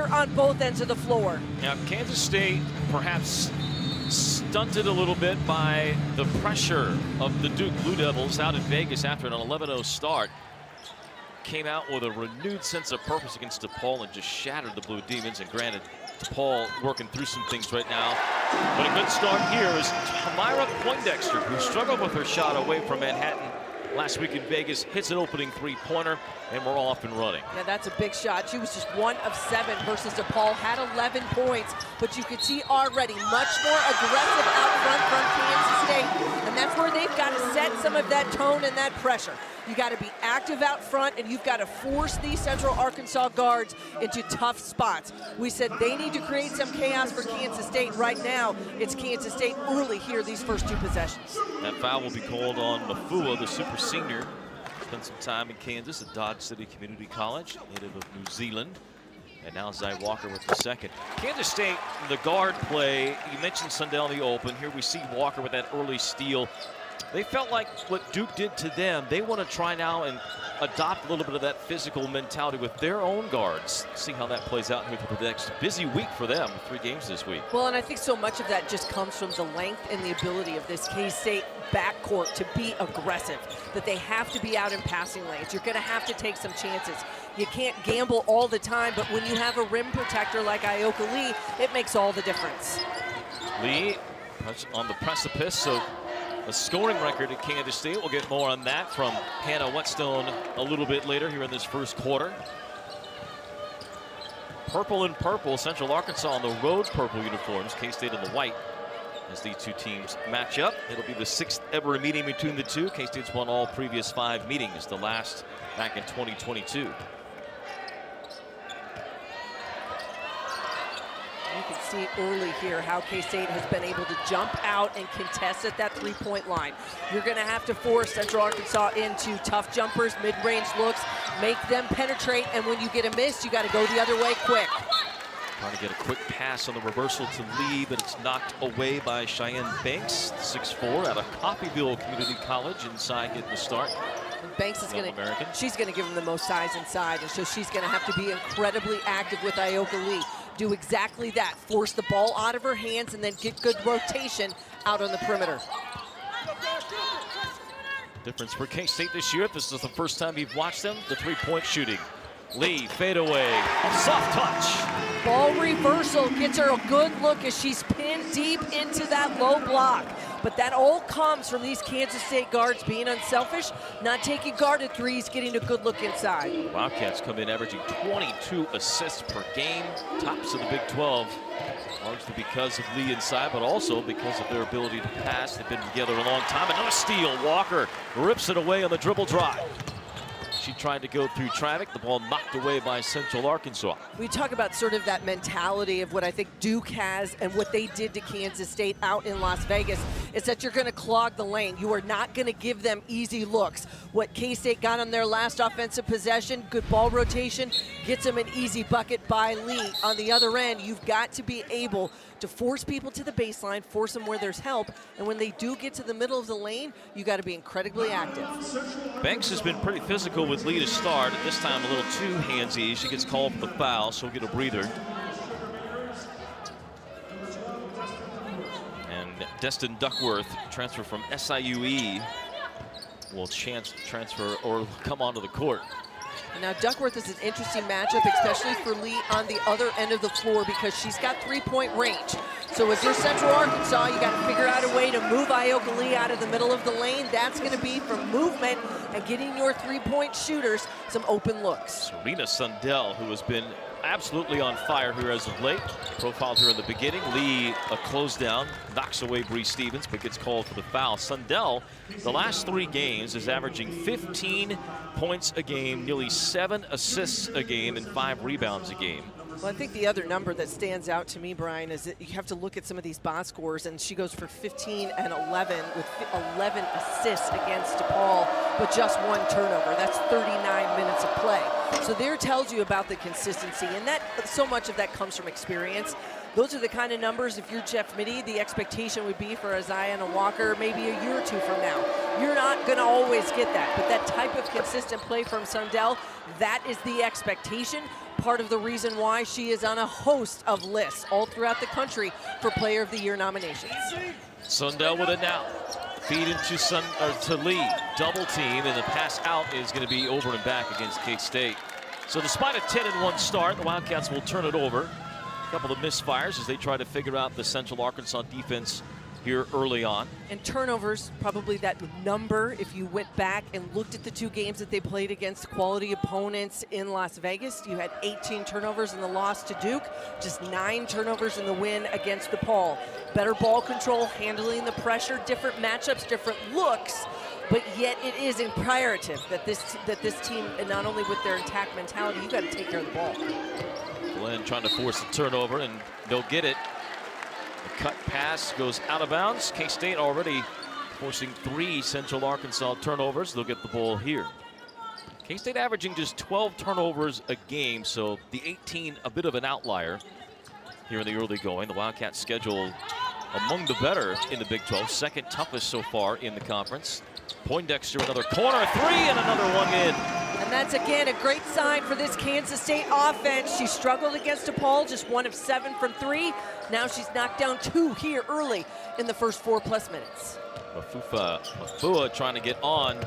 on both ends of the floor. Now, Kansas State perhaps stunted a little bit by the pressure of the Duke Blue Devils out in Vegas after an 11-0 start. Came out with a renewed sense of purpose against DePaul and just shattered the Blue Demons. And granted, DePaul working through some things right now. But a good start here is Tamira Poindexter, who struggled with her shot away from Manhattan last week in Vegas, hits an opening three-pointer, and we're off and running. Yeah, that's a big shot. She was just 1 of 7 versus DePaul, had 11 points, but you could see already much more aggressive out front from Kansas State, and that's where they've got to set some of that tone and that pressure. You got to be active out front, and you've got to force these Central Arkansas guards into tough spots. We said they need to create some chaos for Kansas State. Right now, it's Kansas State early here these first 2 possessions. That foul will be called on Mafua, the super senior. Spent some time in Kansas at Dodge City Community College, native of New Zealand. And now Zai Walker with the second. Kansas State, the guard play, you mentioned Sundell in the open. Here we see Walker with that early steal. They felt like what Duke did to them, they want to try now and adopt a little bit of that physical mentality with their own guards. See how that plays out here for the next busy week for them, 3 games this week. Well, and I think so much of that just comes from the length and the ability of this K-State backcourt to be aggressive, that they have to be out in passing lanes. You're going to have to take some chances. You can't gamble all the time, but when you have a rim protector like Ioka Lee, it makes all the difference. Lee on the precipice of a scoring record at Kansas State. We'll get more on that from Hannah Whetstone a little bit later here in this first quarter. Purple and purple, Central Arkansas on the road purple uniforms, K-State in the white as these 2 teams match up. It'll be the 6th ever meeting between the 2. K-State's won all previous 5 meetings, the last back in 2022. You can see early here how K-State has been able to jump out and contest at that 3-point line. You're going to have to force Central Arkansas into tough jumpers, mid-range looks, make them penetrate, and when you get a miss, you got to go the other way quick. Trying to get a quick pass on the reversal to Lee, but it's knocked away by Cheyenne Banks, 6'4", out of Coffeyville Community College, inside getting the start. And Banks is going to, she's going to give them the most size inside, and so she's going to have to be incredibly active with Ioka Lee. Do exactly that, force the ball out of her hands and then get good rotation out on the perimeter. Difference for K-State this year, if this is the first time you've watched them, the 3-point shooting. Lee, fade away, soft touch. Ball reversal gets her a good look as she's pinned deep into that low block. But that all comes from these Kansas State guards being unselfish, not taking guarded threes, getting a good look inside. Wildcats come in averaging 22 assists per game, tops of the Big 12, largely because of Lee inside, but also because of their ability to pass. They've been together a long time. Another steal. Walker rips it away on the dribble drive. She tried to go through traffic. The ball knocked away by Central Arkansas. We talk about sort of that mentality of what I think Duke has and what they did to Kansas State out in Las Vegas is that you're going to clog the lane. You are not going to give them easy looks. What K-State got on their last offensive possession, good ball rotation, gets them an easy bucket by Lee. On the other end, you've got to be able to force people to the baseline, force them where there's help, and when they do get to the middle of the lane, you got to be incredibly active. Banks has been pretty physical with Lee to start, and this time a little too handsy. She gets called for the foul, so we'll get a breather. And Destin Duckworth, transfer from SIUE, will transfer or come onto the court. Now Duckworth is an interesting matchup, especially for Lee on the other end of the floor because she's got 3-point range. So if you're Central Arkansas, you got to figure out a way to move Ioka Lee out of the middle of the lane. That's going to be from movement and getting your 3-point shooters some open looks. Serena Sundell, who has been absolutely on fire here as of late, profiled her in the beginning. Lee, a close down, knocks away Bree Stevens, but gets called for the foul. Sundell, the last 3 games, is averaging 15 points a game, nearly 7 assists a game, and 5 rebounds a game. Well, I think the other number that stands out to me, Brian, is that you have to look at some of these box scores, and she goes for 15 and 11 with 11 assists against DePaul, but just 1 turnover. That's 39 minutes of play. So there tells you about the consistency, and that so much of that comes from experience. Those are the kind of numbers, if you're Jeff Mittie, the expectation would be for Zion Walker maybe a year or 2 from now. You're not going to always get that, but that type of consistent play from Sundell, that is the expectation. part of the reason why she is on a host of lists all throughout the country for Player of the Year nominations. Sundell with it now. Feed into to Lee. Double team, and the pass out is going to be over and back against K-State. So despite a 10-1 start, the Wildcats will turn it over. A couple of misfires as they try to figure out the Central Arkansas defense here early on. And turnovers, probably that number, if you went back and looked at the 2 games that they played against quality opponents in Las Vegas, you had 18 turnovers in the loss to Duke, just 9 turnovers in the win against DePaul. Better ball control, handling the pressure, different matchups, different looks, but yet it is imperative that this team, and not only with their attack mentality, you got to take care of the ball. Glenn trying to force the turnover, and they'll get it. The cut pass goes out of bounds. K-State already forcing 3 Central Arkansas turnovers. They'll get the ball here. K-State averaging just 12 turnovers a game, so the 18 a bit of an outlier here in the early going. The Wildcats schedule among the better in the Big 12, second toughest so far in the conference. Poindexter another corner 3 and another one in. And that's, again, a great sign for this Kansas State offense. She struggled against DePaul, just 1 of 7 from 3. Now she's knocked down 2 here early in the first 4+ minutes. Mafua trying to get on.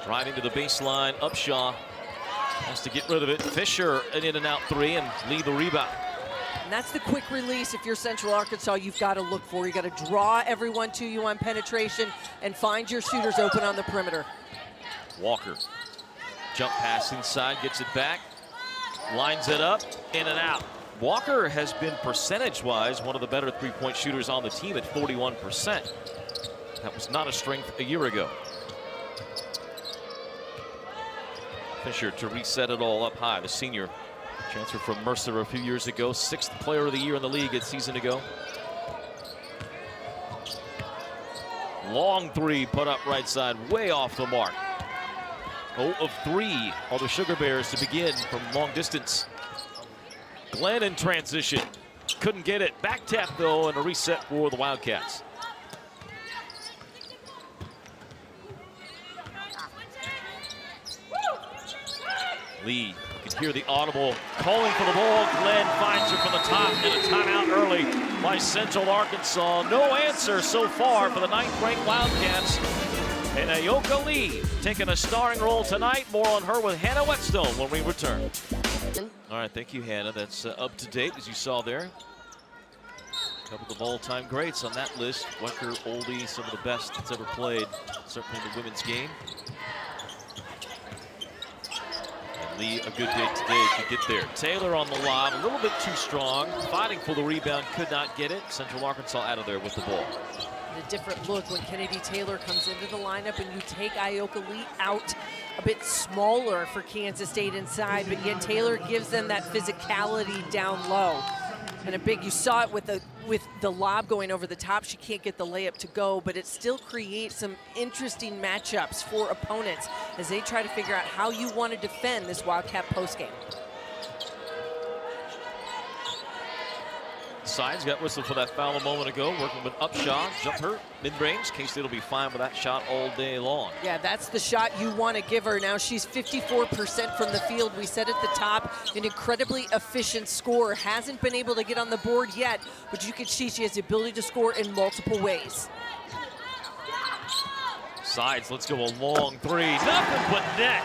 Right into the baseline. Upshaw has to get rid of it. Fisher an in and out 3 and lead the rebound. And that's the quick release if you're Central Arkansas you've got to look for. You got to draw everyone to you on penetration and find your shooters open on the perimeter. Walker. Jump pass inside, gets it back, lines it up, in and out. Walker has been percentage-wise one of the better 3-point shooters on the team at 41%. That was not a strength a year ago. Fisher to reset it all up high. The senior transfer from Mercer a few years ago, 6th player of the year in the league a season ago. Long 3 put up right side, way off the mark. 0 of 3 are the Sugar Bears to begin from long distance. Glenn in transition. Couldn't get it. Back tap, though, and a reset for the Wildcats. Lee, you can hear the audible calling for the ball. Glenn finds it from the top, and a timeout early by Central Arkansas. No answer so far for the 9th-ranked Wildcats. And Ayoka Lee taking a starring role tonight. More on her with Hannah Whetstone when we return. All right, thank you, Hannah. That's up to date, as you saw there. A couple of all-time greats on that list. Wecker, Oldie, some of the best that's ever played, certainly in the women's game. And Lee, a good day today to get there. Taylor on the lob, a little bit too strong. Fighting for the rebound, could not get it. Central Arkansas out of there with the ball. A different look when Kennedy Taylor comes into the lineup and you take Ayoka Lee out a bit smaller for Kansas State inside, but yet Taylor gives them that physicality down low. And a big, you saw it with the lob going over the top. She can't get the layup to go, but it still creates some interesting matchups for opponents as they try to figure out how you want to defend this Wildcat postgame. Sides got whistled for that foul a moment ago, working with Upshaw, jumper, mid-range. K-State will be fine with that shot all day long. Yeah, that's the shot you want to give her. Now she's 54% from the field. We said at the top, an incredibly efficient scorer. Hasn't been able to get on the board yet, but you can see she has the ability to score in multiple ways. Sides, let's go a long 3. Nothing but net.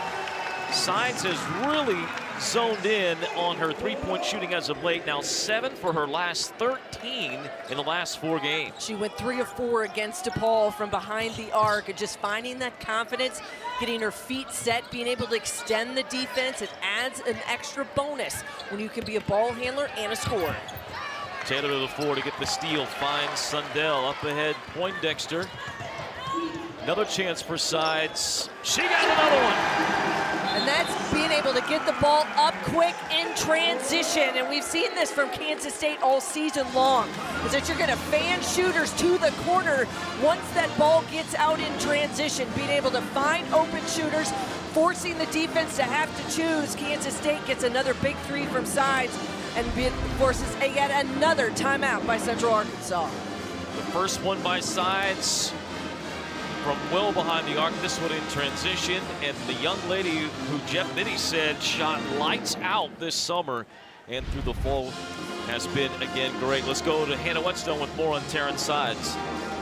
Sides has really zoned in on her 3-point shooting as of late. Now 7 for her last 13 in the last 4 games. She went 3 of 4 against DePaul from behind the arc, and just finding that confidence, getting her feet set, being able to extend the defense. It adds an extra bonus when you can be a ball handler and a scorer. Taylor to the 4 to get the steal, finds Sundell. Up ahead, Poindexter. Another chance for Sides. She got another one. And that's being able to get the ball up quick in transition. And we've seen this from Kansas State all season long, is that you're gonna fan shooters to the corner once that ball gets out in transition. Being able to find open shooters, forcing the defense to have to choose. Kansas State gets another big 3 from Sides and forces yet another timeout by Central Arkansas. The first one by Sides. from well behind the arc, this one in transition, and the young lady who Jeff Mitty said shot lights out this summer and through the fall has been, again, great. Let's go to Hannah Whetstone with more on Taryn Sides.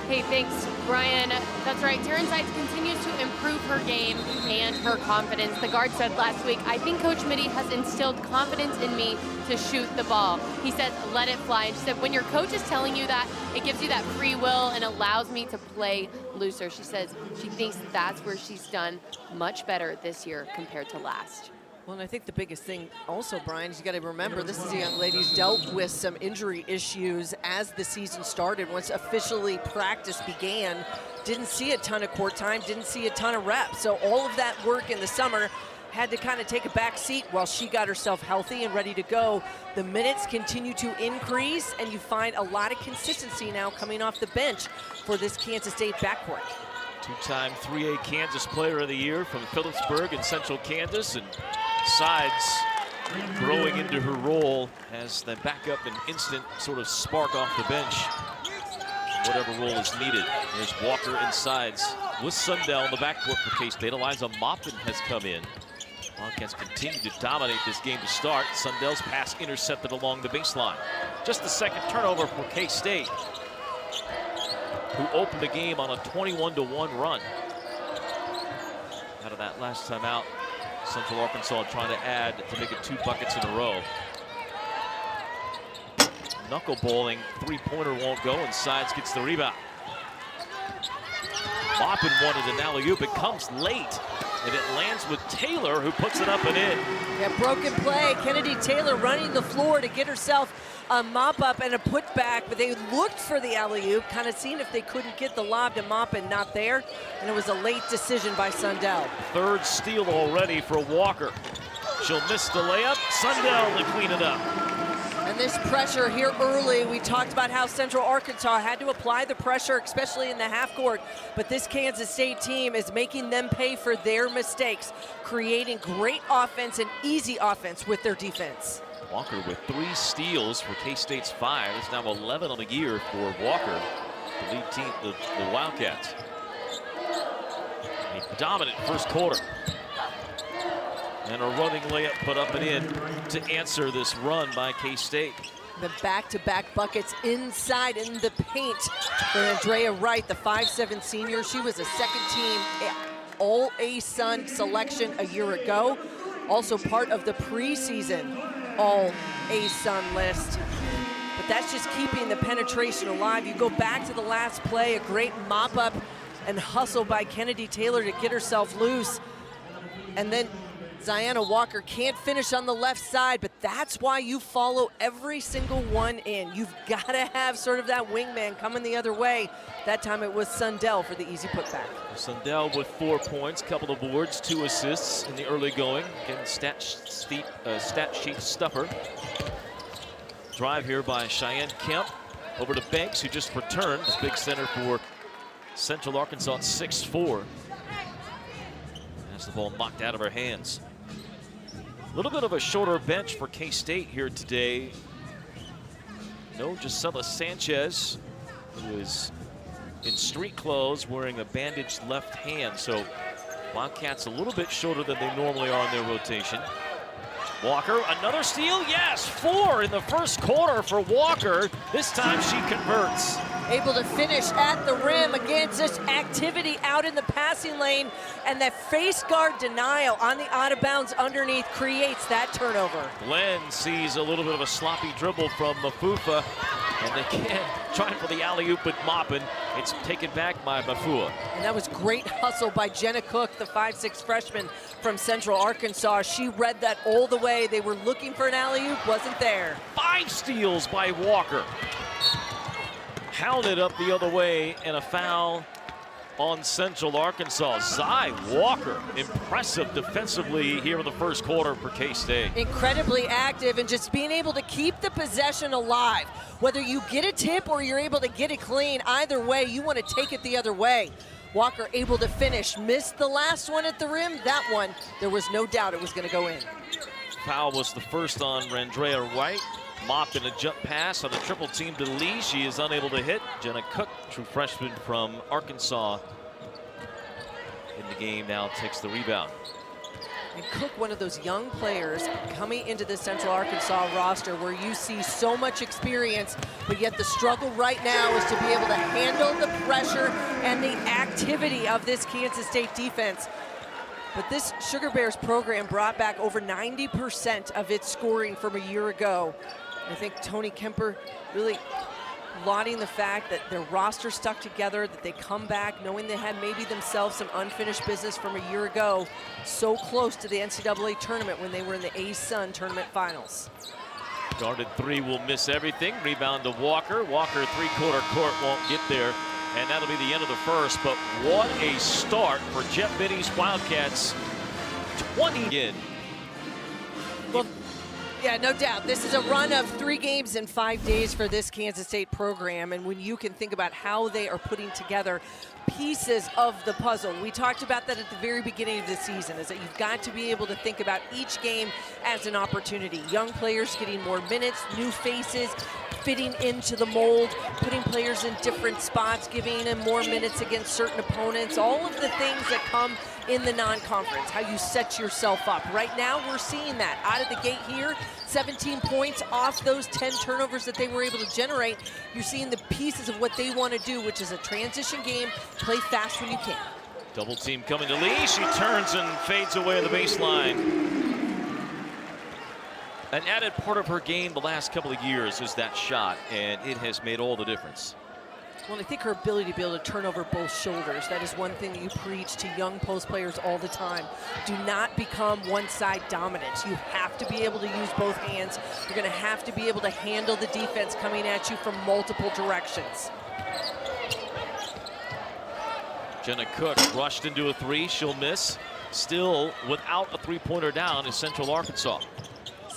Hey, thanks, Brian. That's right. Taryn Sides continues to improve her game and her confidence. The guard said last week, I think Coach Mitty has instilled confidence in me to shoot the ball. He said, let it fly. And she said, when your coach is telling you that, it gives you that free will and allows me to play looser. She says she thinks that's where she's done much better this year compared to last. Well, and I think the biggest thing also, Brian, is you got to remember this is a young lady who's dealt with some injury issues as the season started. Once officially practice began, didn't see a ton of court time, didn't see a ton of reps. So all of that work in the summer had to kind of take a back seat while she got herself healthy and ready to go. The minutes continue to increase, and you find a lot of consistency now coming off the bench for this Kansas State backcourt. Two-time 3A Kansas Player of the Year from Phillipsburg in Central Kansas, and Sides growing into her role as the backup and instant sort of spark off the bench. Whatever role is needed. There's Walker and Sides with Sundell in the backcourt for K-State. Eliza Maupin has come in. Wildcats continue to dominate this game to start. Sundell's pass intercepted along the baseline. Just the second turnover for K-State, who opened the game on a 21-1 run. Out of that last time out, Central Arkansas trying to add to make it 2 buckets in a row. Knuckle-bowling, three-pointer won't go, and Sides gets the rebound. Maupin wanted an alley-oop. It comes late, and it lands with Taylor, who puts it up and in. Yeah, broken play. Kennedy Taylor running the floor to get herself a mop-up and a putback, but they looked for the alley-oop, kind of seeing if they couldn't get the lob to Maupin, not there, and it was a late decision by Sundell. Third steal already for Walker. She'll miss the layup. Sundell to clean it up. And this pressure here early, we talked about how Central Arkansas had to apply the pressure, especially in the half court, but this Kansas State team is making them pay for their mistakes, creating great offense and easy offense with their defense. Walker with 3 steals for K-State's 5. It's now 11 on the year for Walker, the lead team, the Wildcats. A dominant first quarter. And a running layup put up and in to answer this run by K-State. The back-to-back buckets inside in the paint for Andrea Wright, the 5'7" senior. She was a second-team All-ASUN selection a year ago. Also part of the preseason All-ASUN list. But that's just keeping the penetration alive. You go back to the last play, a great mop-up and hustle by Kennedy Taylor to get herself loose. And then Ziana Walker can't finish on the left side, but that's why you follow every single one in. You've got to have sort of that wingman coming the other way. That time it was Sundell for the easy putback. Sundell with 4 points, couple of boards, 2 assists in the early going. Again, stat sheet stuffer. Drive here by Cheyenne Kemp over to Banks, who just returned. This big center for Central Arkansas at 6'4". Has the ball knocked out of her hands. A little bit of a shorter bench for K-State here today. No Gisela Sanchez, who is in street clothes wearing a bandaged left hand. So Wildcats a little bit shorter than they normally are in their rotation. Walker, another steal, yes, 4 in the first quarter for Walker. This time she converts. Able to finish at the rim. Again, just activity out in the passing lane, and that face guard denial on the out of bounds underneath creates that turnover. Glenn sees a little bit of a sloppy dribble from Mafufa, and again, trying for the alley-oop with Maupin. It's taken back by Mafua. And that was great hustle by Jenna Cook, the 5'6" freshman from Central Arkansas. She read that all the way. They were looking for an alley-oop, wasn't there. 5 steals by Walker. Hounded up the other way, and a foul on Central Arkansas. Zy Walker, impressive defensively here in the first quarter for K-State. Incredibly active and just being able to keep the possession alive. Whether you get a tip or you're able to get it clean, either way, you want to take it the other way. Walker able to finish. Missed the last one at the rim. That one, there was no doubt it was going to go in. Foul was the first on Randrea White. Mopped in a jump pass on a triple team to Lee. She is unable to hit. Jenna Cook, true freshman from Arkansas, in the game now takes the rebound. And Cook, one of those young players coming into the Central Arkansas roster where you see so much experience, but yet the struggle right now is to be able to handle the pressure and the activity of this Kansas State defense. But this Sugar Bears program brought back over 90% of its scoring from a year ago. I think Tony Kemper really lauding the fact that their roster stuck together, that they come back knowing they had maybe themselves some unfinished business from a year ago, so close to the NCAA tournament when they were in the A-Sun tournament finals. Guarded three will miss everything. Rebound to Walker. Walker three-quarter court won't get there. And that'll be the end of the first. But what a start for Jeff Mitty's Wildcats. 20 in. Well, yeah, no doubt. This is a run of 3 games in 5 days for this Kansas State program. And when you can think about how they are putting together pieces of the puzzle. We talked about that at the very beginning of the season, is that you've got to be able to think about each game as an opportunity. Young players getting more minutes, new faces, fitting into the mold, putting players in different spots, giving them more minutes against certain opponents, all of the things that come in the non-conference, how you set yourself up. Right now, we're seeing that out of the gate here, 17 points off those 10 turnovers that they were able to generate. You're seeing the pieces of what they want to do, which is a transition game, play fast when you can. Double team coming to Lee. She turns and fades away the baseline. An added part of her game the last couple of years is that shot, and it has made all the difference. Well, I think her ability to be able to turn over both shoulders, that is one thing that you preach to young post players all the time. Do not become one-side dominant. You have to be able to use both hands. You're going to have to be able to handle the defense coming at you from multiple directions. Jenna Cook rushed into a three. She'll miss. Still without a three-pointer down is Central Arkansas.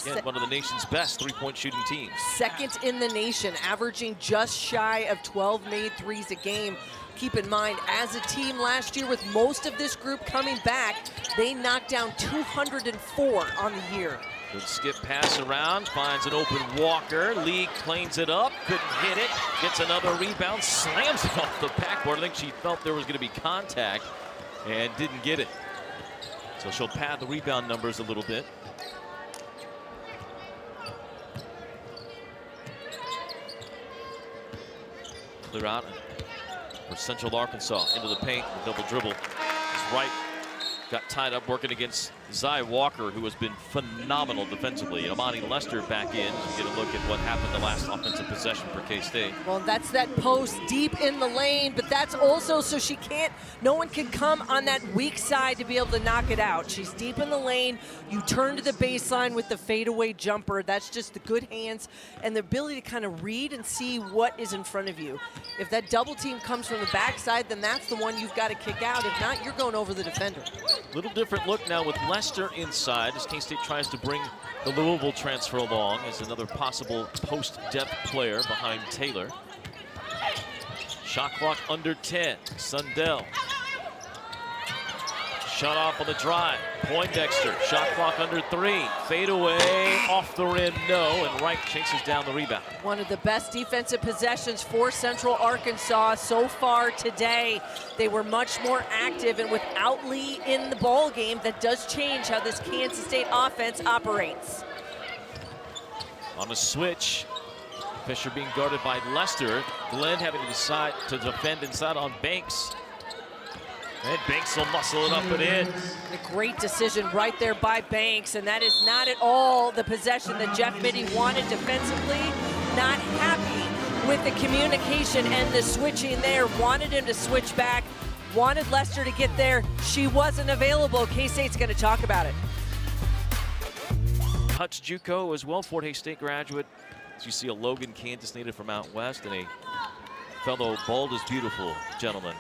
Again, one of the nation's best three-point shooting teams. Second in the nation, averaging just shy of 12 made threes a game. Keep in mind, as a team last year, with most of this group coming back, they knocked down 204 on the year. Good skip pass around, finds an open Walker. Lee cleans it up, couldn't hit it, gets another rebound, slams it off the backboard. I think she felt there was going to be contact and didn't get it. So she'll pad the rebound numbers a little bit. Clear out for Central Arkansas into the paint, double dribble. Right, got tied up working against Zai Walker, who has been phenomenal defensively. Amani Lester back in to get a look at what happened the last offensive possession for K-State. Well, that's that post deep in the lane, but that's also so she can't, no one can come on that weak side to be able to knock it out. She's deep in the lane. You turn to the baseline with the fadeaway jumper. That's just the good hands and the ability to kind of read and see what is in front of you. If that double team comes from the backside, then that's the one you've got to kick out. If not, you're going over the defender. Little different look now with Lester inside as K-State tries to bring the Louisville transfer along as another possible post-depth player behind Taylor. Shot clock under 10. Sundell. Shut off on the drive. Poindexter. Shot clock under 3. Fade away. Off the rim. No. And Wright chases down the rebound. One of the best defensive possessions for Central Arkansas so far today. They were much more active, and without Lee in the ball game, that does change how this Kansas State offense operates. On a switch. Fisher being guarded by Lester. Glenn having to decide to defend inside on Banks. And Banks will muscle it up and in. A great decision right there by Banks, and that is not at all the possession that Jeff Mitty wanted defensively. Not happy with the communication and the switching there. Wanted him to switch back, wanted Lester to get there. She wasn't available. K-State's going to talk about it. Hutch JUCO as well, Fort Hays State graduate. As you see a Logan, Kansas native from out west, and a fellow bald is beautiful gentleman,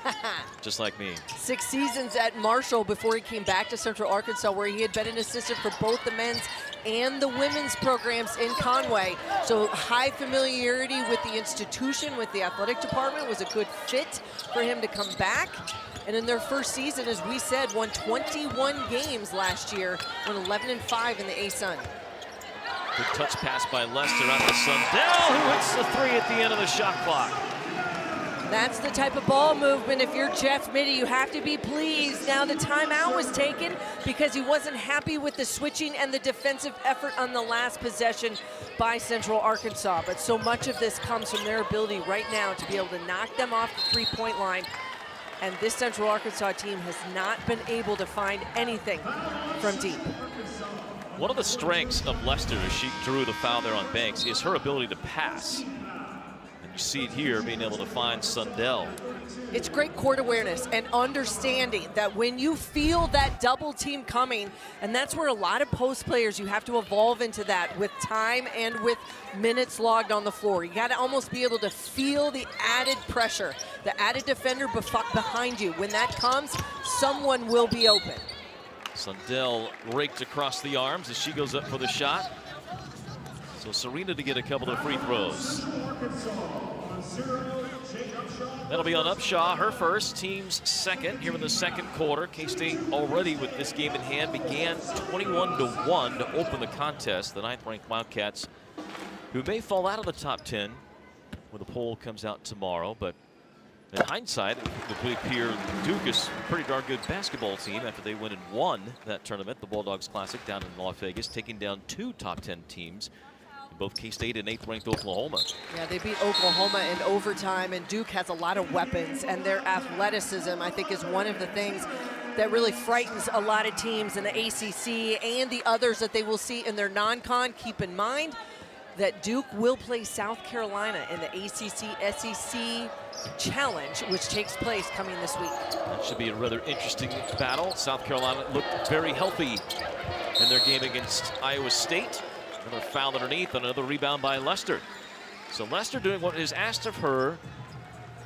just like me. 6 seasons at Marshall before he came back to Central Arkansas, where he had been an assistant for both the men's and the women's programs in Conway. So high familiarity with the institution, with the athletic department, was a good fit for him to come back. And in their first season, as we said, won 21 games last year, won 11-5 in the A-Sun. Good touch pass by Lester out to Sundell, who hits the 3 at the end of the shot clock. That's the type of ball movement. If you're Jeff Mittie, you have to be pleased. Now the timeout was taken because he wasn't happy with the switching and the defensive effort on the last possession by Central Arkansas. But so much of this comes from their ability right now to be able to knock them off the three-point line. And this Central Arkansas team has not been able to find anything from deep. One of the strengths of Lester, as she drew the foul there on Banks, is her ability to pass. You see it here, being able to find Sundell. It's great court awareness and understanding that when you feel that double team coming, and that's where a lot of post players, you have to evolve into that with time and with minutes logged on the floor. You got to almost be able to feel the added pressure, the added defender behind you. When that comes, someone will be open. Sundell raked across the arms as she goes up for the shot. So Serena to get a couple of free throws. That'll be on Upshaw, her first, team's second here in the second quarter. K-State already with this game in hand began 21-1 to open the contest. The 9th-ranked Wildcats, who may fall out of the top 10 when the poll comes out tomorrow, but in hindsight, it would appear Duke is a pretty darn good basketball team after they went and won that tournament, the Bulldogs Classic down in Las Vegas, taking down 2 top 10 teams. Both K-State and 8th-ranked Oklahoma. Yeah, they beat Oklahoma in overtime, and Duke has a lot of weapons, and their athleticism, I think, is one of the things that really frightens a lot of teams in the ACC and the others that they will see in their non-con. Keep in mind that Duke will play South Carolina in the ACC-SEC Challenge, which takes place coming this week. That should be a rather interesting battle. South Carolina looked very healthy in their game against Iowa State. Another foul underneath, another rebound by Lester. So Lester doing what is asked of her.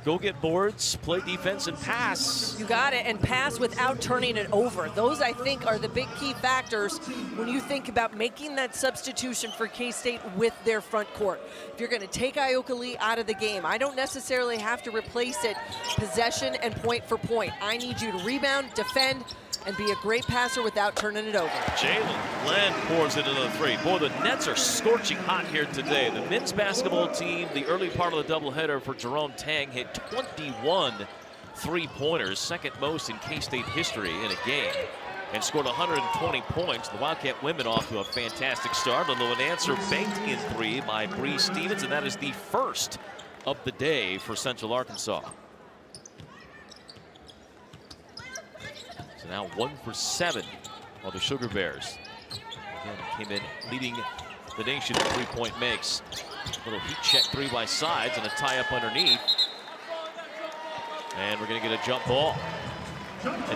Go get boards, play defense, and pass. You got it, and pass without turning it over. Those, I think, are the big key factors when you think about making that substitution for K-State with their front court. If you're going to take Ioka Lee out of the game, I don't necessarily have to replace it possession and point for point. I need you to rebound, defend, and be a great passer without turning it over. Jalen Glenn pours in another three. Boy, the Nets are scorching hot here today. The men's basketball team, the early part of the doubleheader for Jerome Tang, hit 21 three-pointers, second most in K-State history in a game, and scored 120 points. The Wildcat women off to a fantastic start, although an answer banked in three by Bree Stevens, and that is the first of the day for Central Arkansas. So now 1 for 7 of the Sugar Bears. Again, came in leading the nation in three-point makes. Little heat check three by Sides and a tie-up underneath. And we're going to get a jump ball.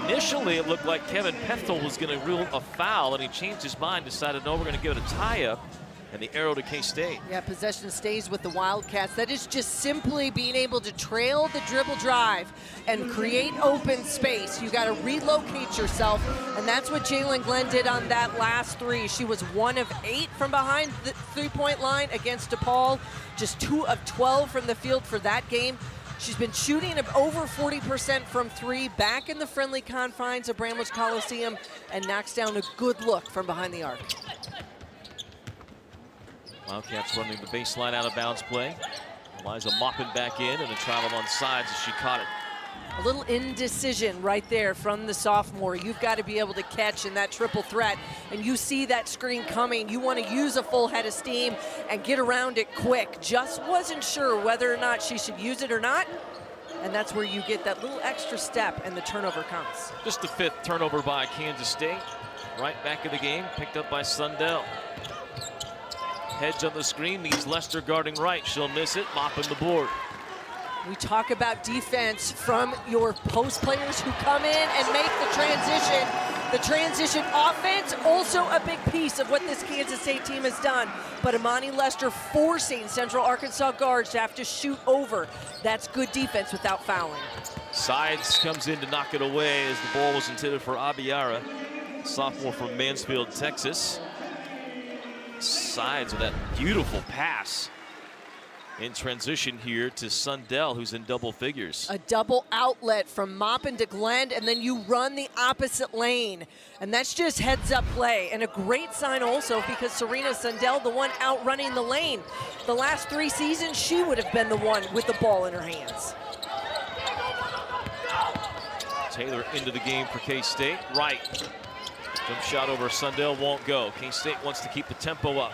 Initially, it looked like Kevin Pethel was going to rule a foul, and he changed his mind, decided, no, we're going to give it a tie-up, and the arrow to K-State. Yeah, possession stays with the Wildcats. That is just simply being able to trail the dribble drive and create open space. You got to relocate yourself, and that's what Jalen Glenn did on that last three. She was 1 of 8 from behind the three-point line against DePaul, just 2 of 12 from the field for that game. She's been shooting over 40% from three, back in the friendly confines of Bramlage Coliseum, and knocks down a good look from behind the arc. Wildcats running the baseline out of bounds play. Eliza mopping back in, and a travel on Sides as she caught it. A little indecision right there from the sophomore. You've got to be able to catch in that triple threat, and you see that screen coming. You want to use a full head of steam and get around it quick. Just wasn't sure whether or not she should use it or not, and that's where you get that little extra step and the turnover comes. Just the 5th turnover by Kansas State. Right back of the game, picked up by Sundell. Hedge on the screen means Lester guarding right. She'll miss it, mopping the board. We talk about defense from your post players who come in and make the transition. The transition offense, also a big piece of what this Kansas State team has done. But Imani Lester forcing Central Arkansas guards to have to shoot over. That's good defense without fouling. Sides comes in to knock it away as the ball was intended for Abiara, sophomore from Mansfield, Texas. Sides with that beautiful pass in transition here to Sundell, who's in double figures. A double outlet from Maupin to Glenn, and then you run the opposite lane. And that's just heads-up play. And a great sign also because Serena Sundell, the one outrunning the lane. The last 3 seasons, she would have been the one with the ball in her hands. Taylor into the game for K-State. Right. Jump shot over Sundell won't go. K-State wants to keep the tempo up.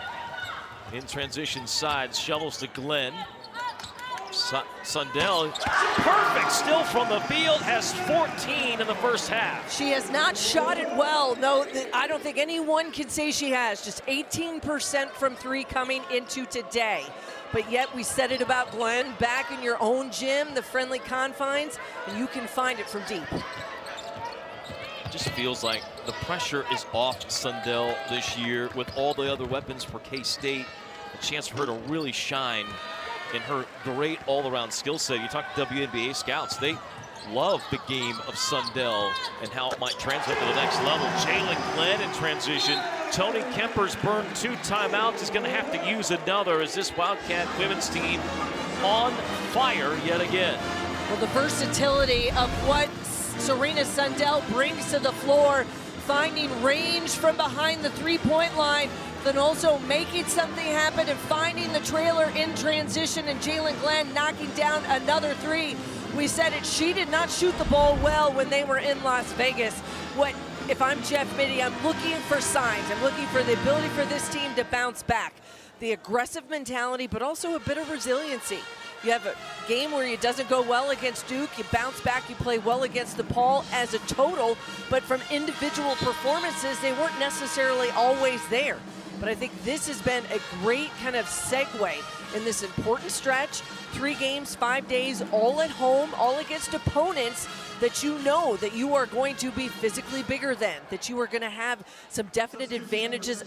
In transition side, shovels to Glenn. Sundell, perfect still from the field, has 14 in the first half. She has not shot it well. No, I don't think anyone can say she has. Just 18% from three coming into today. But yet we said it about Glenn, back in your own gym, the friendly confines, and you can find it from deep. It just feels like the pressure is off Sundell this year with all the other weapons for K-State. A chance for her to really shine in her great all-around skill set. You talk to WNBA scouts, they love the game of Sundell and how it might translate to the next level. Jalen Glenn in transition. Tony Kemper's burned 2 timeouts. Is going to have to use another as this Wildcat women's team on fire yet again. Well, the versatility of what Serena Sundell brings to the floor, finding range from behind the three-point line, then also making something happen and finding the trailer in transition, and Jalen Glenn knocking down another three. We said it, she did not shoot the ball well when they were in Las Vegas. If I'm Jeff Mittie, I'm looking for signs. I'm looking for the ability for this team to bounce back. The aggressive mentality, but also a bit of resiliency. You have a game where it doesn't go well against Duke, you bounce back, you play well against DePaul as a total, but from individual performances, they weren't necessarily always there. But I think this has been a great kind of segue in this important stretch. 3 games, 5 days, all at home, all against opponents that you know that you are going to be physically bigger than, that you are going to have some definite advantages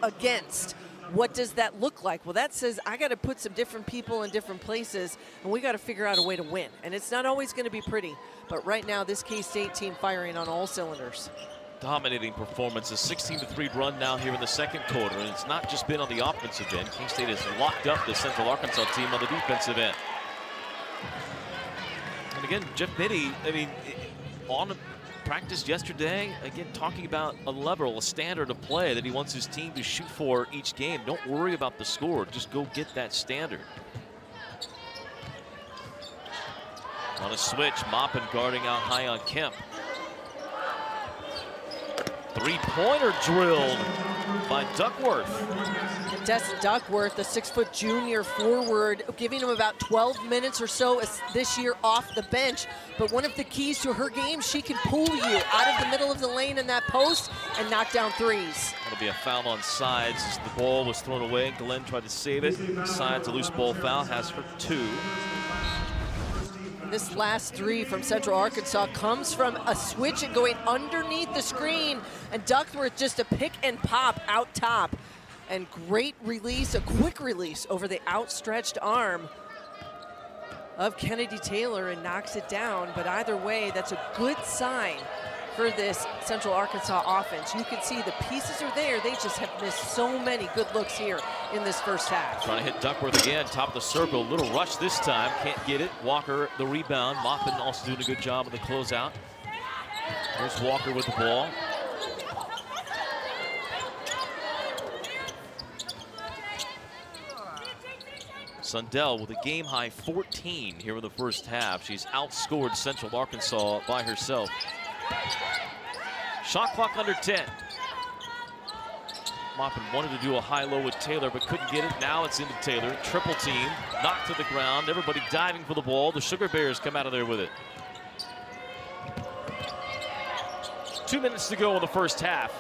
against. What does that look like? Well, that says I got to put some different people in different places, and we got to figure out a way to win. And it's not always going to be pretty, but right now this K-State team firing on all cylinders. Dominating performance, a 16-3 run now here in the second quarter, and it's not just been on the offensive end. K-State has locked up the Central Arkansas team on the defensive end. And again, Jeff Mittie, I mean, on practice yesterday, again, talking about a level, a standard of play that he wants his team to shoot for each game. Don't worry about the score, just go get that standard. On a switch, Maupin guarding out high on Kemp. Three-pointer drilled by Duckworth. Destin Duckworth, the 6-foot junior forward, giving him about 12 minutes or so this year off the bench. But one of the keys to her game, she can pull you out of the middle of the lane in that post and knock down threes. That'll be a foul on Sides as the ball was thrown away. Glenn tried to save it. Sides, a loose ball foul, has her 2. This last three from Central Arkansas comes from a switch and going underneath the screen, and Duckworth just a pick and pop out top. And great release, a quick release over the outstretched arm of Kennedy Taylor and knocks it down. But either way, that's a good sign for this Central Arkansas offense. You can see the pieces are there. They just have missed so many good looks here in this first half. Trying to hit Duckworth again, top of the circle. Little rush this time, can't get it. Walker the rebound. Maupin also doing a good job of the closeout. There's Walker with the ball. Sundell with a game-high 14 here in the first half. She's outscored Central Arkansas by herself. Shot clock under 10. Maupin wanted to do a high-low with Taylor, but couldn't get it. Now it's into Taylor. Triple team, knocked to the ground. Everybody diving for the ball. The Sugar Bears come out of there with it. 2 minutes to go in the first half.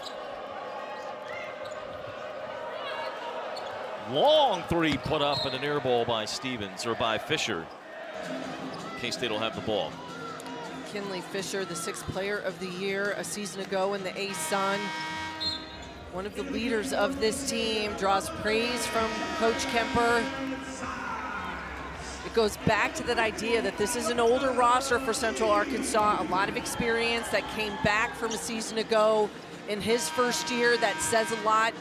Long three put up and an air ball by Stevens, or by Fisher. K-State will have the ball. Kinley Fisher, the 6th player of the year a season ago in the A-Sun. One of the leaders of this team, draws praise from Coach Kemper. It goes back to that idea that this is an older roster for Central Arkansas, a lot of experience that came back from a season ago in his first year. That says a lot.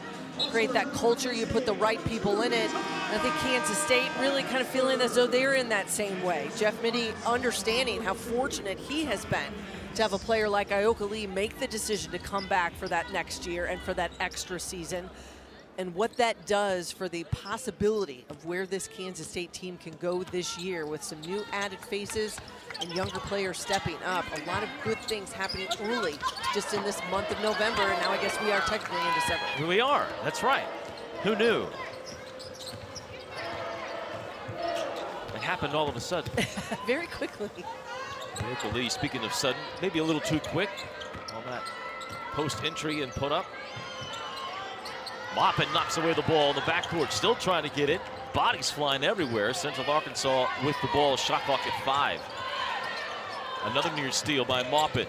Create that culture, you put the right people in it. And I think Kansas State really kind of feeling as though they're in that same way. Jeff Mittie understanding how fortunate he has been to have a player like Ioka Lee make the decision to come back for that next year and for that extra season. and what that does for the possibility of where this Kansas State team can go this year with some new added faces and younger players stepping up. A lot of good things happening early just in this month of November, and now I guess we are technically in December. Here we are, that's right. Who knew? It happened all of a sudden. Very quickly. Ayoka Lee, speaking of sudden, maybe a little too quick on that post entry and put up. Maupin knocks away the ball in the backcourt, still trying to get it. Bodies flying everywhere. Central Arkansas with the ball, shot clock at 5. Another near steal by Maupin.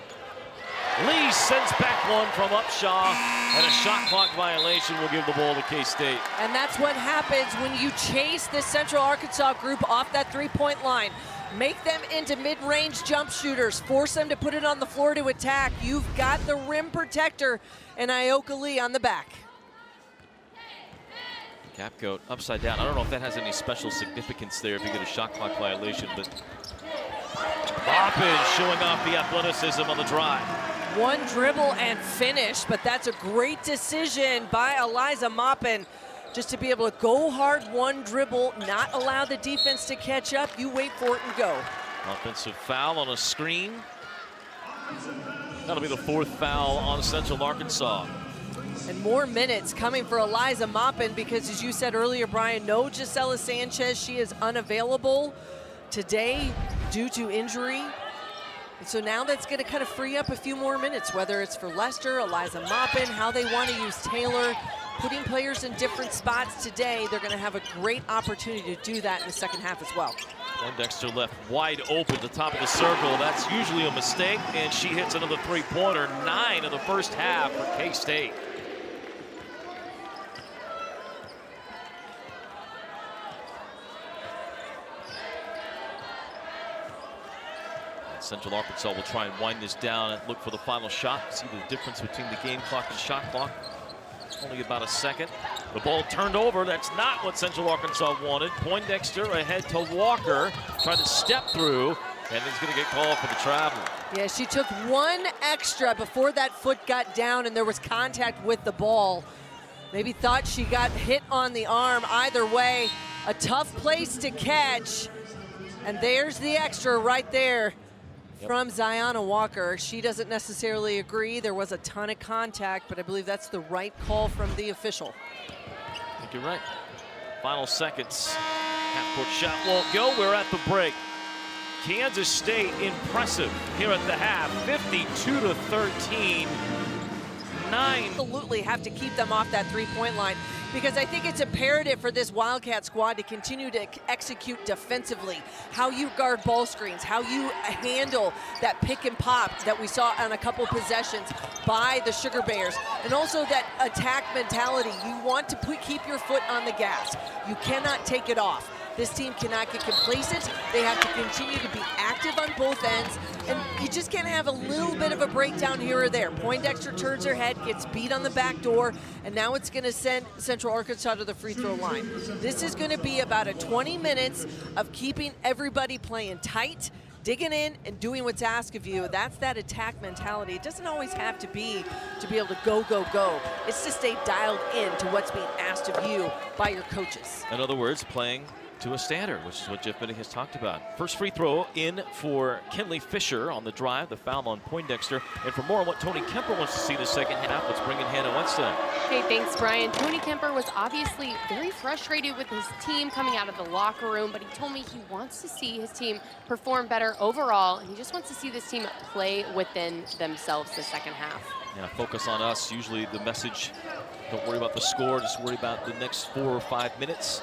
Lee sends back one from Upshaw, and a shot clock violation will give the ball to K-State. And that's what happens when you chase this Central Arkansas group off that three-point line. Make them into mid-range jump shooters. Force them to put it on the floor to attack. You've got the rim protector and Ayoka Lee on the back. Cap coat upside down. I don't know if that has any special significance there if you get a shot clock violation, but Maupin showing off the athleticism on the drive. One dribble and finish, but that's a great decision by Eliza Maupin. Just to be able to go hard, one dribble, not allow the defense to catch up. You wait for it and go. Offensive foul on a screen. That'll be the 4th foul on Central Arkansas. And more minutes coming for Eliza Maupin because, as you said earlier, Brian, no Gisela Sanchez. She is unavailable today due to injury. And so now that's going to kind of free up a few more minutes, whether it's for Lester, Eliza Maupin, how they want to use Taylor. Putting players in different spots today, they're going to have a great opportunity to do that in the second half as well. Poindexter left wide open, the top of the circle. That's usually a mistake, and she hits another three-pointer. 9 in the first half for K-State. Central Arkansas will try and wind this down and look for the final shot. See the difference between the game clock and shot clock. Only about a second. The ball turned over. That's not what Central Arkansas wanted. Poindexter ahead to Walker. Trying to step through, and he's going to get called for the travel. Yeah, she took one extra before that foot got down and there was contact with the ball. Maybe thought she got hit on the arm. Either way, a tough place to catch. And there's the extra right there. From Ziona Walker. She doesn't necessarily agree. There was a ton of contact, but I believe that's the right call from the official. I think you're right. Final seconds. Half-court shot won't go. We're at the break. Kansas State impressive here at the half. 52-13. 9. Absolutely have to keep them off that three-point line because I think it's imperative for this Wildcat squad to continue to execute defensively. How you guard ball screens, how you handle that pick and pop that we saw on a couple possessions by the Sugar Bears, and also that attack mentality. You want to keep your foot on the gas. You cannot take it off. This team cannot get complacent. They have to continue to be active on both ends, and you just can't have a little bit of a breakdown here or there. Poindexter turns her head, gets beat on the back door, and now it's going to send Central Arkansas to the free throw line. This is going to be about a 20 minutes of keeping everybody playing tight, digging in and doing what's asked of you. That's that attack mentality. It doesn't always have to be able to go, go, go. It's to stay dialed in to what's being asked of you by your coaches. In other words, playing to a standard, which is what Jeff Benning has talked about. First free throw in for Kinley Fisher on the drive, the foul on Poindexter. And for more on what Tony Kemper wants to see the second half, let's bring in Hannah Whetstone. Hey, thanks, Brian. Tony Kemper was obviously very frustrated with his team coming out of the locker room, but he told me he wants to see his team perform better overall, and he just wants to see this team play within themselves the second half. Yeah, focus on us. Usually the message, don't worry about the score, just worry about the next 4 or 5 minutes.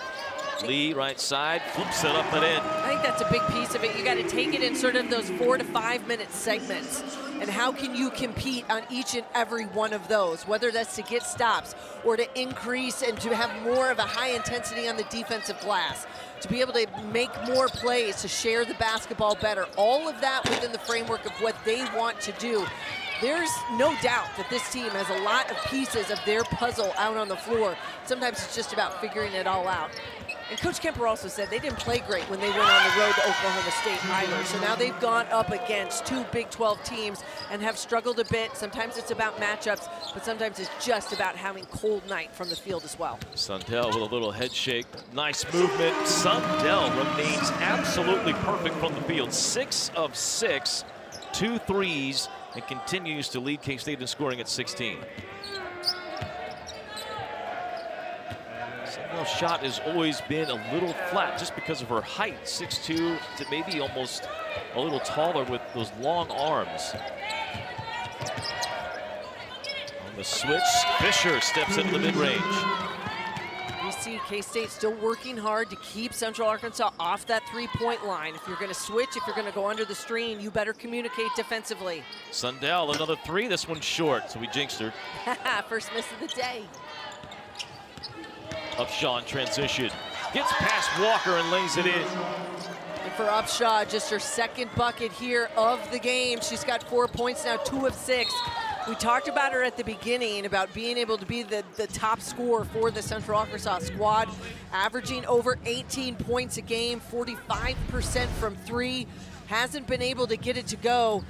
Lee, right side, flips it up and in. I think that's a big piece of it. You got to take it in sort of those 4 to 5 minute segments. And how can you compete on each and every one of those, whether that's to get stops or to increase and to have more of a high intensity on the defensive glass, to be able to make more plays, to share the basketball better. All of that within the framework of what they want to do. there's no doubt that this team has a lot of pieces of their puzzle out on the floor. Sometimes it's just about figuring it all out. And Coach Kemper also said they didn't play great when they went on the road to Oklahoma State either. So now they've gone up against 2 Big 12 teams and have struggled a bit. Sometimes it's about matchups, but sometimes it's just about having cold night from the field as well. Sundell with a little head shake. Nice movement. Sundell remains absolutely perfect from the field. 6 of 6, 2 threes, and continues to lead K-State in scoring at 16. Sundell's shot has always been a little flat just because of her height, 6'2", to maybe almost a little taller with those long arms. On the switch, Fisher steps into the mid-range. You see K-State still working hard to keep Central Arkansas off that 3-point line. If you're going to switch, if you're going to go under the screen, you better communicate defensively. Sundell, another 3. This one's short, so we jinxed her. First miss of the day. Upshaw in transition. Gets past Walker and lays it in. And for Upshaw, just her second bucket here of the game. She's got 4 points now, 2 of 6. We talked about her at the beginning about being able to be the top scorer for the Central Arkansas squad, averaging over 18 points a game, 45% from 3. Hasn't been able to get it to go.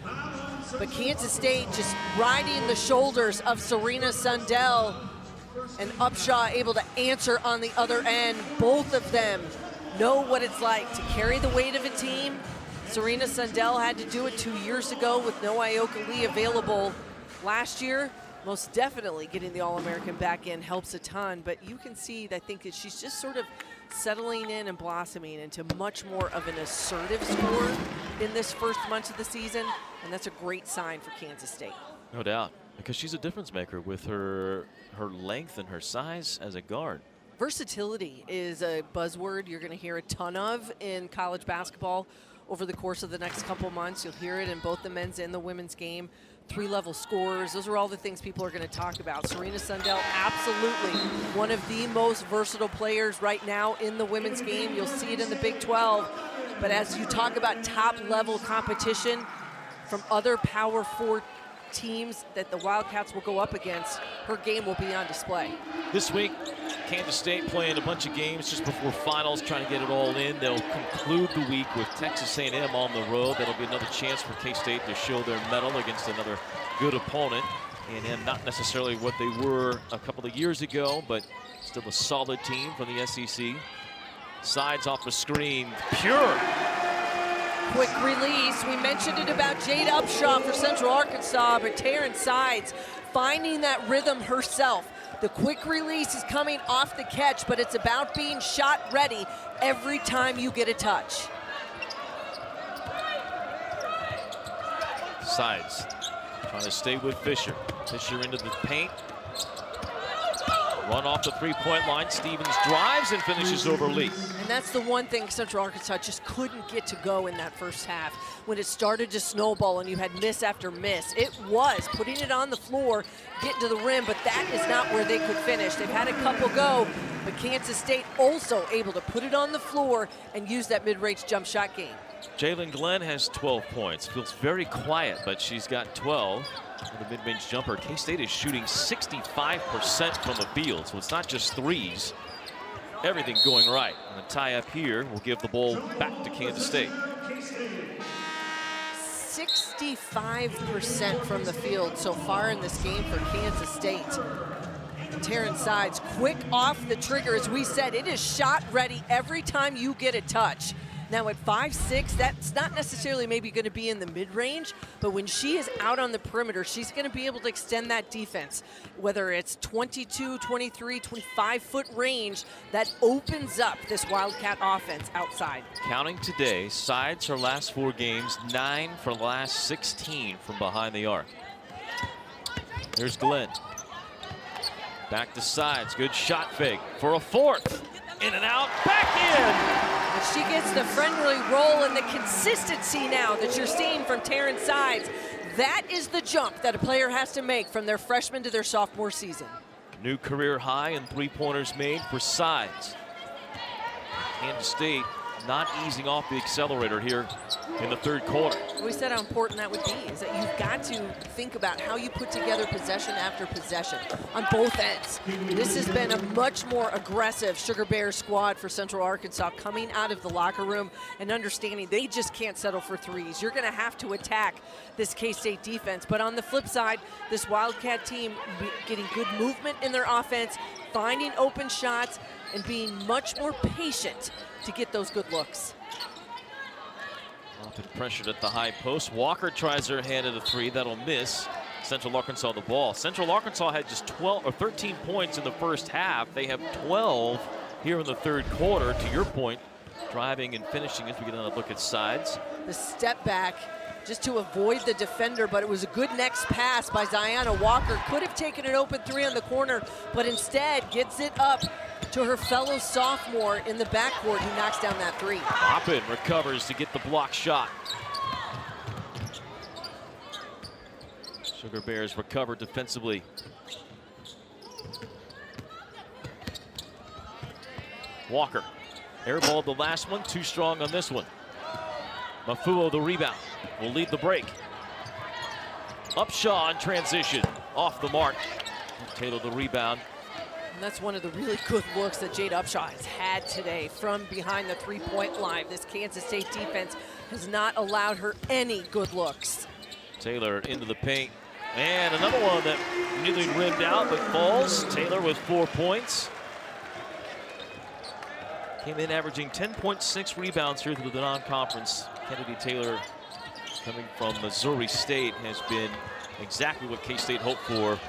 But Kansas State just riding the shoulders of Serena Sundell, and Upshaw able to answer on the other end. Both of them know what it's like to carry the weight of a team. Serena Sundell had to do it 2 years ago with no Ioka Lee available last year. Most definitely getting the All-American back in helps a ton, but you can see, I think, that she's just sort of settling in and blossoming into much more of an assertive scorer in this first month of the season, and that's a great sign for Kansas State. No doubt, because she's a difference maker with her length and her size as a guard. Versatility is a buzzword you're going to hear a ton of in college basketball over the course of the next couple months. You'll hear it in both the men's and the women's game. 3-level scorers, those are all the things people are going to talk about. Serena Sundell, absolutely one of the most versatile players right now in the women's game. You'll see it in the Big 12. But as you talk about top-level competition from other Power 4 teams that the Wildcats will go up against, her game will be on display. This week, Kansas State playing a bunch of games just before finals, trying to get it all in. They'll conclude the week with Texas A&M on the road. That'll be another chance for K-State to show their mettle against another good opponent. A&M not necessarily what they were a couple of years ago, but still a solid team from the SEC. Sides off the screen, pure. Quick release. We mentioned it about Jade Upshaw for Central Arkansas, but Taryn Sides finding that rhythm herself. The quick release is coming off the catch, but it's about being shot ready every time you get a touch. Sides trying to stay with Fisher. Fisher into the paint. Run off the 3-point line. Stevens drives and finishes over Lee. And that's the one thing Central Arkansas just couldn't get to go in that first half. When it started to snowball and you had miss after miss, it was putting it on the floor, getting to the rim, but that is not where they could finish. They've had a couple go, but Kansas State also able to put it on the floor and use that mid-range jump shot game. Jalen Glenn has 12 points. Feels very quiet, but she's got 12. With a mid-range jumper. K-State is shooting 65% from the field, so it's not just threes. Everything going right. And the tie-up here will give the ball back to Kansas State. 65% from the field so far in this game for Kansas State. Taryn Sides, quick off the trigger. As we said, it is shot ready every time you get a touch. Now at 5'6", that's not necessarily maybe going to be in the mid-range, but when she is out on the perimeter, she's going to be able to extend that defense. Whether it's 22, 23, 25-foot range, that opens up this Wildcat offense outside. Counting today, Sides her last 4 games, 9 for the last 16 from behind the arc. Here's Glenn. Back to Sides, good shot fake for a 4th. In and out, back in! And she gets the friendly roll and the consistency now that you're seeing from Taryn Sides. That is the jump that a player has to make from their freshman to their sophomore season. New career high in 3-pointers made for Sides. Kansas State not easing off the accelerator here in the third quarter. We said how important that would be, is that you've got to think about how you put together possession after possession on both ends. This has been a much more aggressive Sugar Bear squad for Central Arkansas, coming out of the locker room and understanding they just can't settle for threes. You're going to have to attack this K-State defense. But on the flip side, this Wildcat team getting good movement in their offense, finding open shots, and being much more patient to get those good looks. Often pressured at the high post. Walker tries her hand at a three. That'll miss. Central Arkansas the ball. Central Arkansas had just 13 points in the first half. They have 12 here in the third quarter. To your point, driving and finishing as we get another look at sides. The step back just to avoid the defender, but it was a good next pass by Ziana Walker. Could have taken an open three on the corner, but instead gets it up to her fellow sophomore in the backcourt who knocks down that three. Hoppin recovers to get the block shot. Sugar Bears recover defensively. Walker airballed the last one, too strong on this one. Mafuo the rebound, will lead the break. Upshaw in transition, off the mark. Taylor the rebound. And that's one of the really good looks that Jade Upshaw has had today from behind the three-point line. This Kansas State defense has not allowed her any good looks. Taylor into the paint. And another one that nearly rimmed out but falls. Taylor with 4 points. Came in averaging 10.6 rebounds here through the non-conference. Kennedy Taylor, coming from Missouri State, has been exactly what K-State hoped for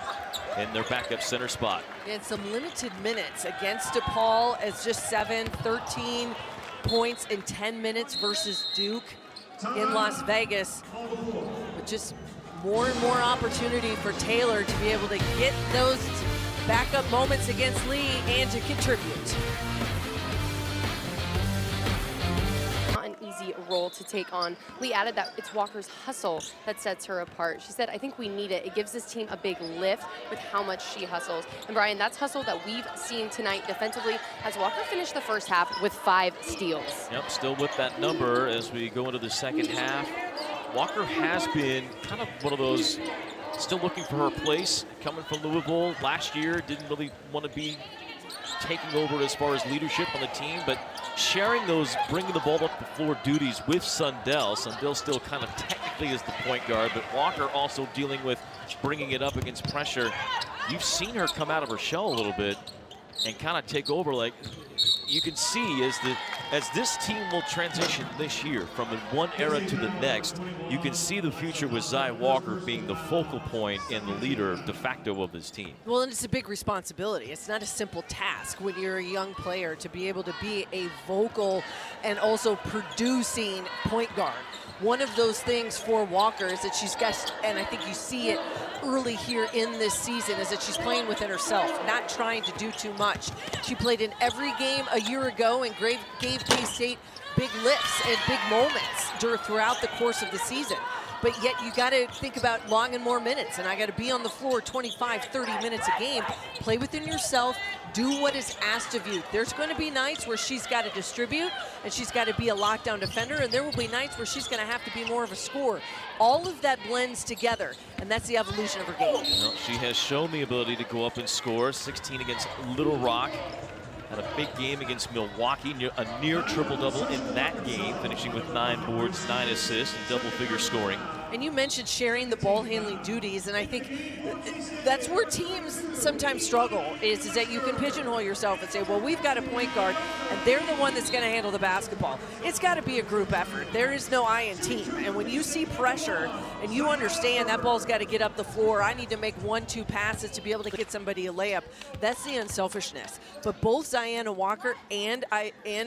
in their backup center spot. And some limited minutes against DePaul as just 13 points in 10 minutes versus Duke in Las Vegas. But just more and more opportunity for Taylor to be able to get those backup moments against Lee and to contribute. Easy role to take on. Lee added that it's Walker's hustle that sets her apart. She said, I think we need it. It gives this team a big lift with how much she hustles. And Brian, that's hustle that we've seen tonight defensively as Walker finished the first half with 5 steals. Yep, still with that number as we go into the second half. Walker has been kind of one of those still looking for her place, coming from Louisville last year, didn't really want to be taking over as far as leadership on the team, but sharing those bringing the ball up the floor duties with Sundell. Sundell still kind of technically is the point guard, but Walker also dealing with bringing it up against pressure. You've seen her come out of her shell a little bit and kind of take over. Like you can see as this team will transition this year from one era to the next, you can see the future with Zai Walker being the focal point and the leader de facto of this team. Well, and it's a big responsibility. It's not a simple task when you're a young player to be able to be a vocal and also producing point guard. One of those things for Walker is that she's got, and I think you see it early here in this season, is that she's playing within herself, not trying to do too much. She played in every game a year ago and gave K-State big lifts and big moments throughout the course of the season. But yet you got to think about long and more minutes, and I got to be on the floor 25, 30 minutes a game. Play within yourself, do what is asked of you. There's going to be nights where she's got to distribute and she's got to be a lockdown defender, and there will be nights where she's going to have to be more of a scorer. All of that blends together, and that's the evolution of her game. Well, she has shown the ability to go up and score. 16 against Little Rock. Had a big game against Milwaukee, a near triple-double in that game, finishing with 9 boards, 9 assists, and double-figure scoring. And you mentioned sharing the ball handling duties, and I think that's where teams sometimes struggle, is that you can pigeonhole yourself and say, well, we've got a point guard, and they're the one that's going to handle the basketball. It's got to be a group effort. There is no I in team. And when you see pressure and you understand that ball's got to get up the floor, I need to make 1-2 passes to be able to get somebody a layup, that's the unselfishness. But both Diana Walker and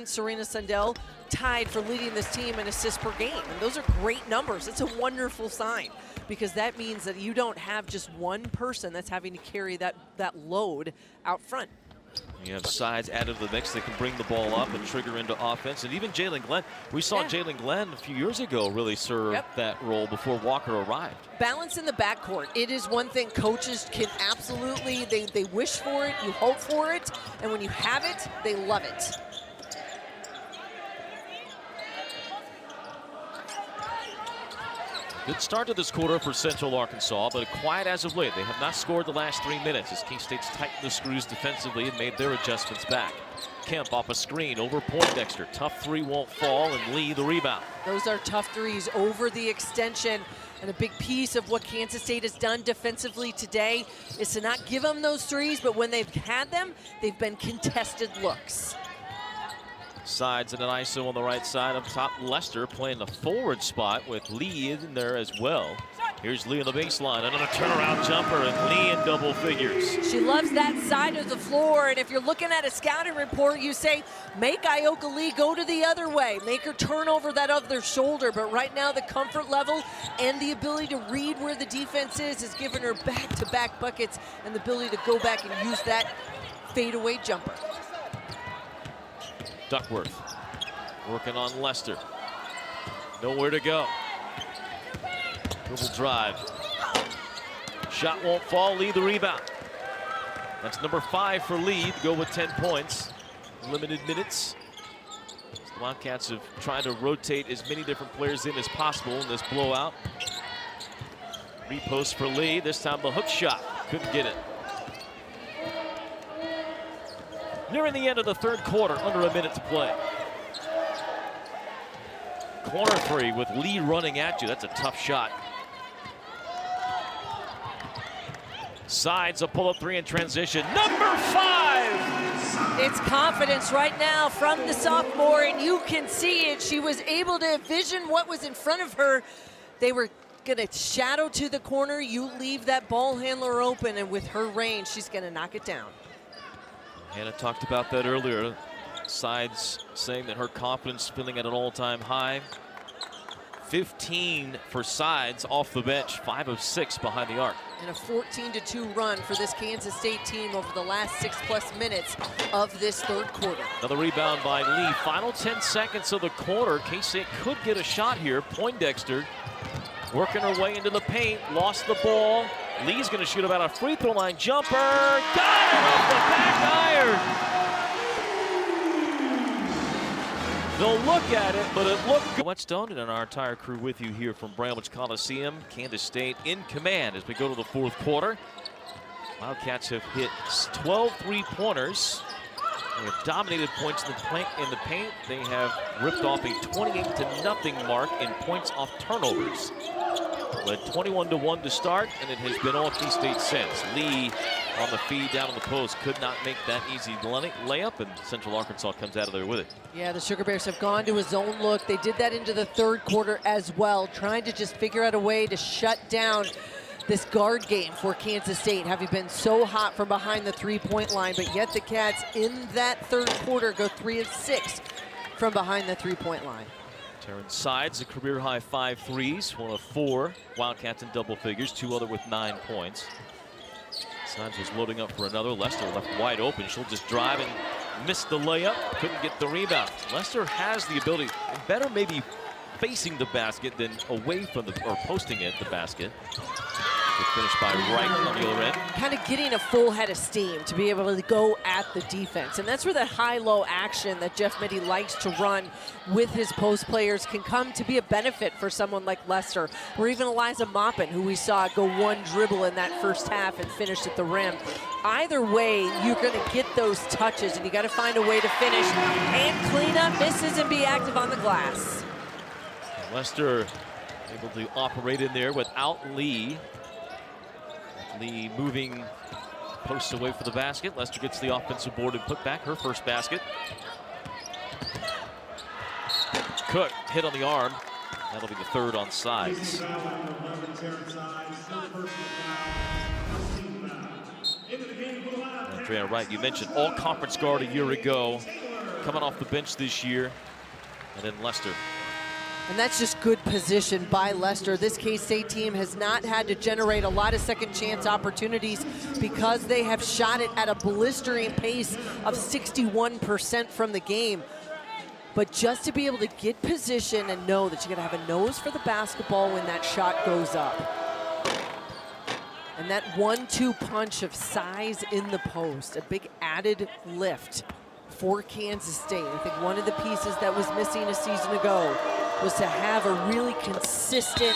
Serena Sundell tied for leading this team in assists per game. And those are great numbers. It's a wonderful sign, because that means that you don't have just one person that's having to carry that load out front. You have sides added to the mix that can bring the ball up and trigger into offense. And even Jalen Glenn, we saw Jalen Glenn a few years ago really serve that role before Walker arrived. Balance in the backcourt. It is one thing coaches can absolutely, they wish for it, you hope for it, and when you have it, they love it. Good start to this quarter for Central Arkansas, but quiet as of late. They have not scored the last 3 minutes as K-State's tightened the screws defensively and made their adjustments back. Kemp off a screen over Poindexter. Tough three won't fall, and Lee the rebound. Those are tough threes over the extension. And a big piece of what Kansas State has done defensively today is to not give them those threes, but when they've had them, they've been contested looks. Sides and an ISO on the right side. Up top, Lester playing the forward spot with Lee in there as well. Here's Lee on the baseline. Another turnaround jumper, and Lee in double figures. She loves that side of the floor, and if you're looking at a scouting report, you say, make Ioka Lee go to the other way. Make her turn over that other shoulder, but right now the comfort level and the ability to read where the defense is giving her back-to-back buckets and the ability to go back and use that fadeaway jumper. Duckworth working on Lester. Nowhere to go. Dribble drive. Shot won't fall. Lee the rebound. That's number 5 for Lee to go with 10 points. Limited minutes. The Wildcats have tried to rotate as many different players in as possible in this blowout. Repost for Lee. This time the hook shot. Couldn't get it. Nearing the end of the third quarter, under a minute to play. Corner three with Lee running at you. That's a tough shot. Sides, a pull-up three in transition. Number 5! It's confidence right now from the sophomore, and you can see it. She was able to envision what was in front of her. They were gonna shadow to the corner. You leave that ball handler open, and with her range, she's gonna knock it down. Hannah talked about that earlier. Sides saying that her confidence feeling at an all-time high. 15 for Sides off the bench, 5 of 6 behind the arc. And a 14-2 run for this Kansas State team over the last 6+ minutes of this third quarter. Another rebound by Lee. Final 10 seconds of the quarter. K-State could get a shot here. Poindexter working her way into the paint, lost the ball. Lee's gonna shoot about a free throw line jumper. Got it off the back iron. They'll look at it, but it looked good. Whetstone and our entire crew with you here from Bramlage Coliseum. Kansas State in command as we go to the fourth quarter. Wildcats have hit 12 three-pointers. They have dominated points in the paint. They have ripped off a 28-0 mark in points off turnovers. Led 21-1 to start, and it has been all K-State since. Lee on the feed down on the post could not make that easy layup, and Central Arkansas comes out of there with it. Yeah, the Sugar Bears have gone to a zone look. They did that into the third quarter as well, trying to just figure out a way to shut down this guard game for Kansas State, having been so hot from behind the three-point line, but yet the Cats in that third quarter go 3 of 6 from behind the three-point line. Terrence Sides, a career-high 5 threes, 1 of 4. Wildcats in double figures, 2 other with 9 points. Sides was loading up for another. Lester left wide open. She'll just drive and miss the layup. Couldn't get the rebound. Lester has the ability, better maybe facing the basket than away from or posting it, the basket. Good finish by Wright on the other end. Kind of getting a full head of steam to be able to go at the defense. And that's where that high-low action that Jeff Mitty likes to run with his post players can come to be a benefit for someone like Lester, or even Eliza Maupin, who we saw go one dribble in that first half and finish at the rim. Either way, you're going to get those touches, and you got to find a way to finish and clean up misses and be active on the glass. Lester able to operate in there without Lee. Lee moving posts away for the basket. Lester gets the offensive board and put back her first basket. Cook hit on the arm. That'll be the third on Sides. Andrea Wright, you mentioned all-conference guard a year ago, coming off the bench this year, and then Lester. And that's just good position by Lester. This K-State team has not had to generate a lot of second chance opportunities because they have shot it at a blistering pace of 61% from the game. But just to be able to get position and know that you're gonna have a nose for the basketball when that shot goes up. And that 1-2 punch of size in the post, a big added lift for Kansas State. I think one of the pieces that was missing a season ago was to have a really consistent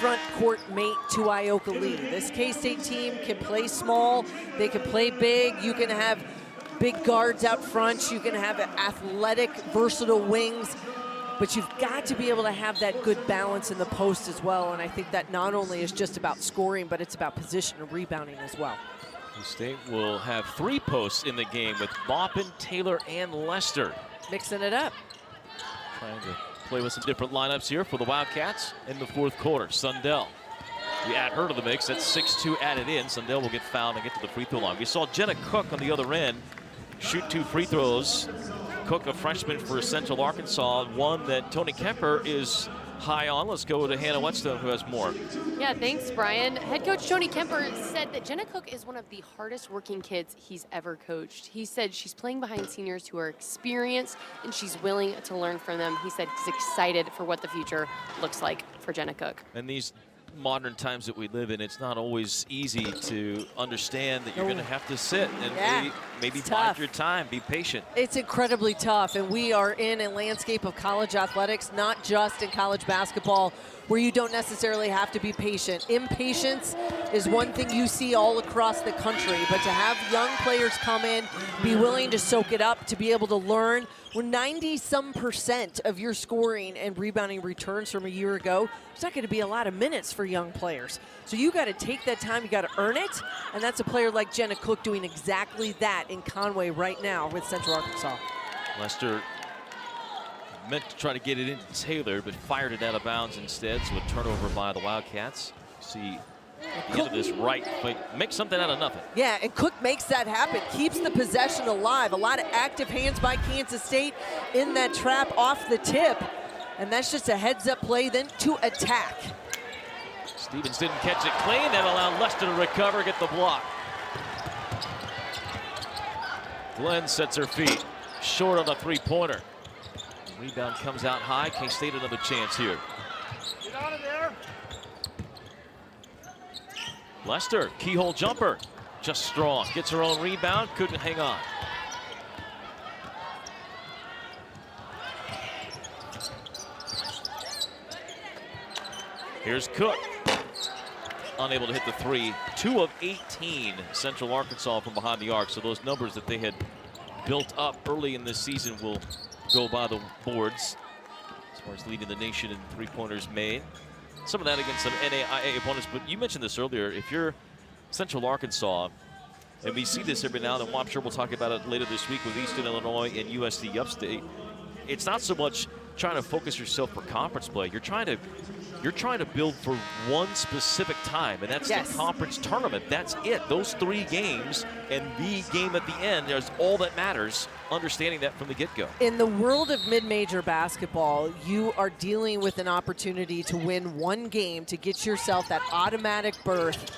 front court mate to Ioka Lee. This K-State team can play small, they can play big. You can have big guards out front, you can have athletic, versatile wings, but you've got to be able to have that good balance in the post as well. And I think that not only is just about scoring, but it's about position and rebounding as well. State will have 3 posts in the game with Maupin, Taylor, and Lester. Mixing it up. Trying to play with some different lineups here for the Wildcats in the 4th quarter. Sundell, you add her to the mix. That's 6-2 added in. Sundell will get fouled and get to the free throw line. We saw Jenna Cook on the other end shoot 2 free throws. Cook, a freshman for Central Arkansas, one that Tony Kemper is high on. Let's go to Hannah Whetstone, who has more. Yeah, thanks, Brian. Head coach Tony Kemper said that Jenna Cook is one of the hardest working kids he's ever coached. He said she's playing behind seniors who are experienced and she's willing to learn from them. He said he's excited for what the future looks like for Jenna Cook. And these modern times that we live in, it's not always easy to understand that you're going to have to sit and maybe bide your time, be patient. It's incredibly tough, and we are in a landscape of college athletics, not just in college basketball, where you don't necessarily have to be patient. Impatience is one thing you see all across the country, but to have young players come in, be willing to soak it up, to be able to learn, where 90-some% of your scoring and rebounding returns from a year ago, there's not going to be a lot of minutes for young players. So you got to take that time, you got to earn it, and that's a player like Jenna Cook doing exactly that in Conway right now with Central Arkansas. Lester meant to try to get it into Taylor, but fired it out of bounds instead, so a turnover by the Wildcats. See at the end of this right, but make something out of nothing. Yeah, and Cook makes that happen, keeps the possession alive. A lot of active hands by Kansas State in that trap off the tip, and that's just a heads-up play then to attack. Stevens didn't catch it clean. That allowed Lester to recover, get the block. Glenn sets her feet, short on the 3-pointer. Rebound comes out high. K-State another chance here. Get out of there. Lester, keyhole jumper, just strong. Gets her own rebound, couldn't hang on. Here's Cook. Unable to hit the 3. 2 of 18 Central Arkansas from behind the arc. So those numbers that they had built up early in this season will go by the boards as far as leading the nation in 3-pointers made. Some of that against some NAIA opponents, but you mentioned this earlier. If you're Central Arkansas, and we see this every now and then, I'm sure we'll talk about it later this week with Eastern Illinois and USD Upstate. It's not so much trying to focus yourself for conference play. You're trying to build for one specific time, and that's the conference tournament. That's it. Those 3 games and the game at the end is all that matters, understanding that from the get-go. In the world of mid-major basketball, you are dealing with an opportunity to win 1 game to get yourself that automatic berth,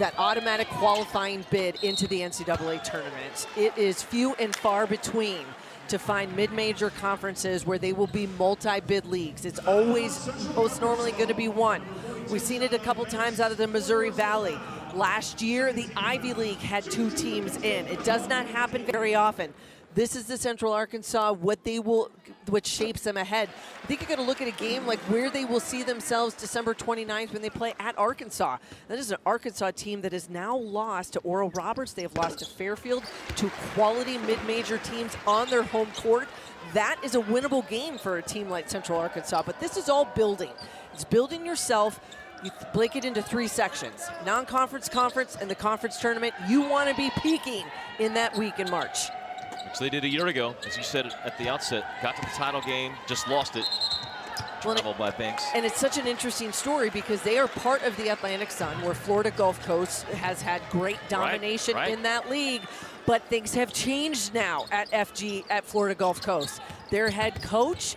that automatic qualifying bid into the NCAA tournament. It is few and far between to find mid-major conferences where they will be multi-bid leagues. It's always most normally going to be 1. We've seen it a couple times out of the Missouri Valley. Last year, the Ivy League had 2 teams in. It does not happen very often. This is the Central Arkansas, what shapes them ahead. I think you're going to look at a game like where they will see themselves December 29th when they play at Arkansas. That is an Arkansas team that has now lost to Oral Roberts. They have lost to Fairfield, 2 quality mid-major teams on their home court. That is a winnable game for a team like Central Arkansas, but this is all building. It's building yourself. You break it into 3 sections: non-conference, conference, and the conference tournament. You want to be peaking in that week in March. Which they did a year ago, as you said at the outset. Got to the title game, just lost it. Traveled by Banks. And it's such an interesting story because they are part of the Atlantic Sun, where Florida Gulf Coast has had great domination in that league. But things have changed now at FG, at Florida Gulf Coast. Their head coach,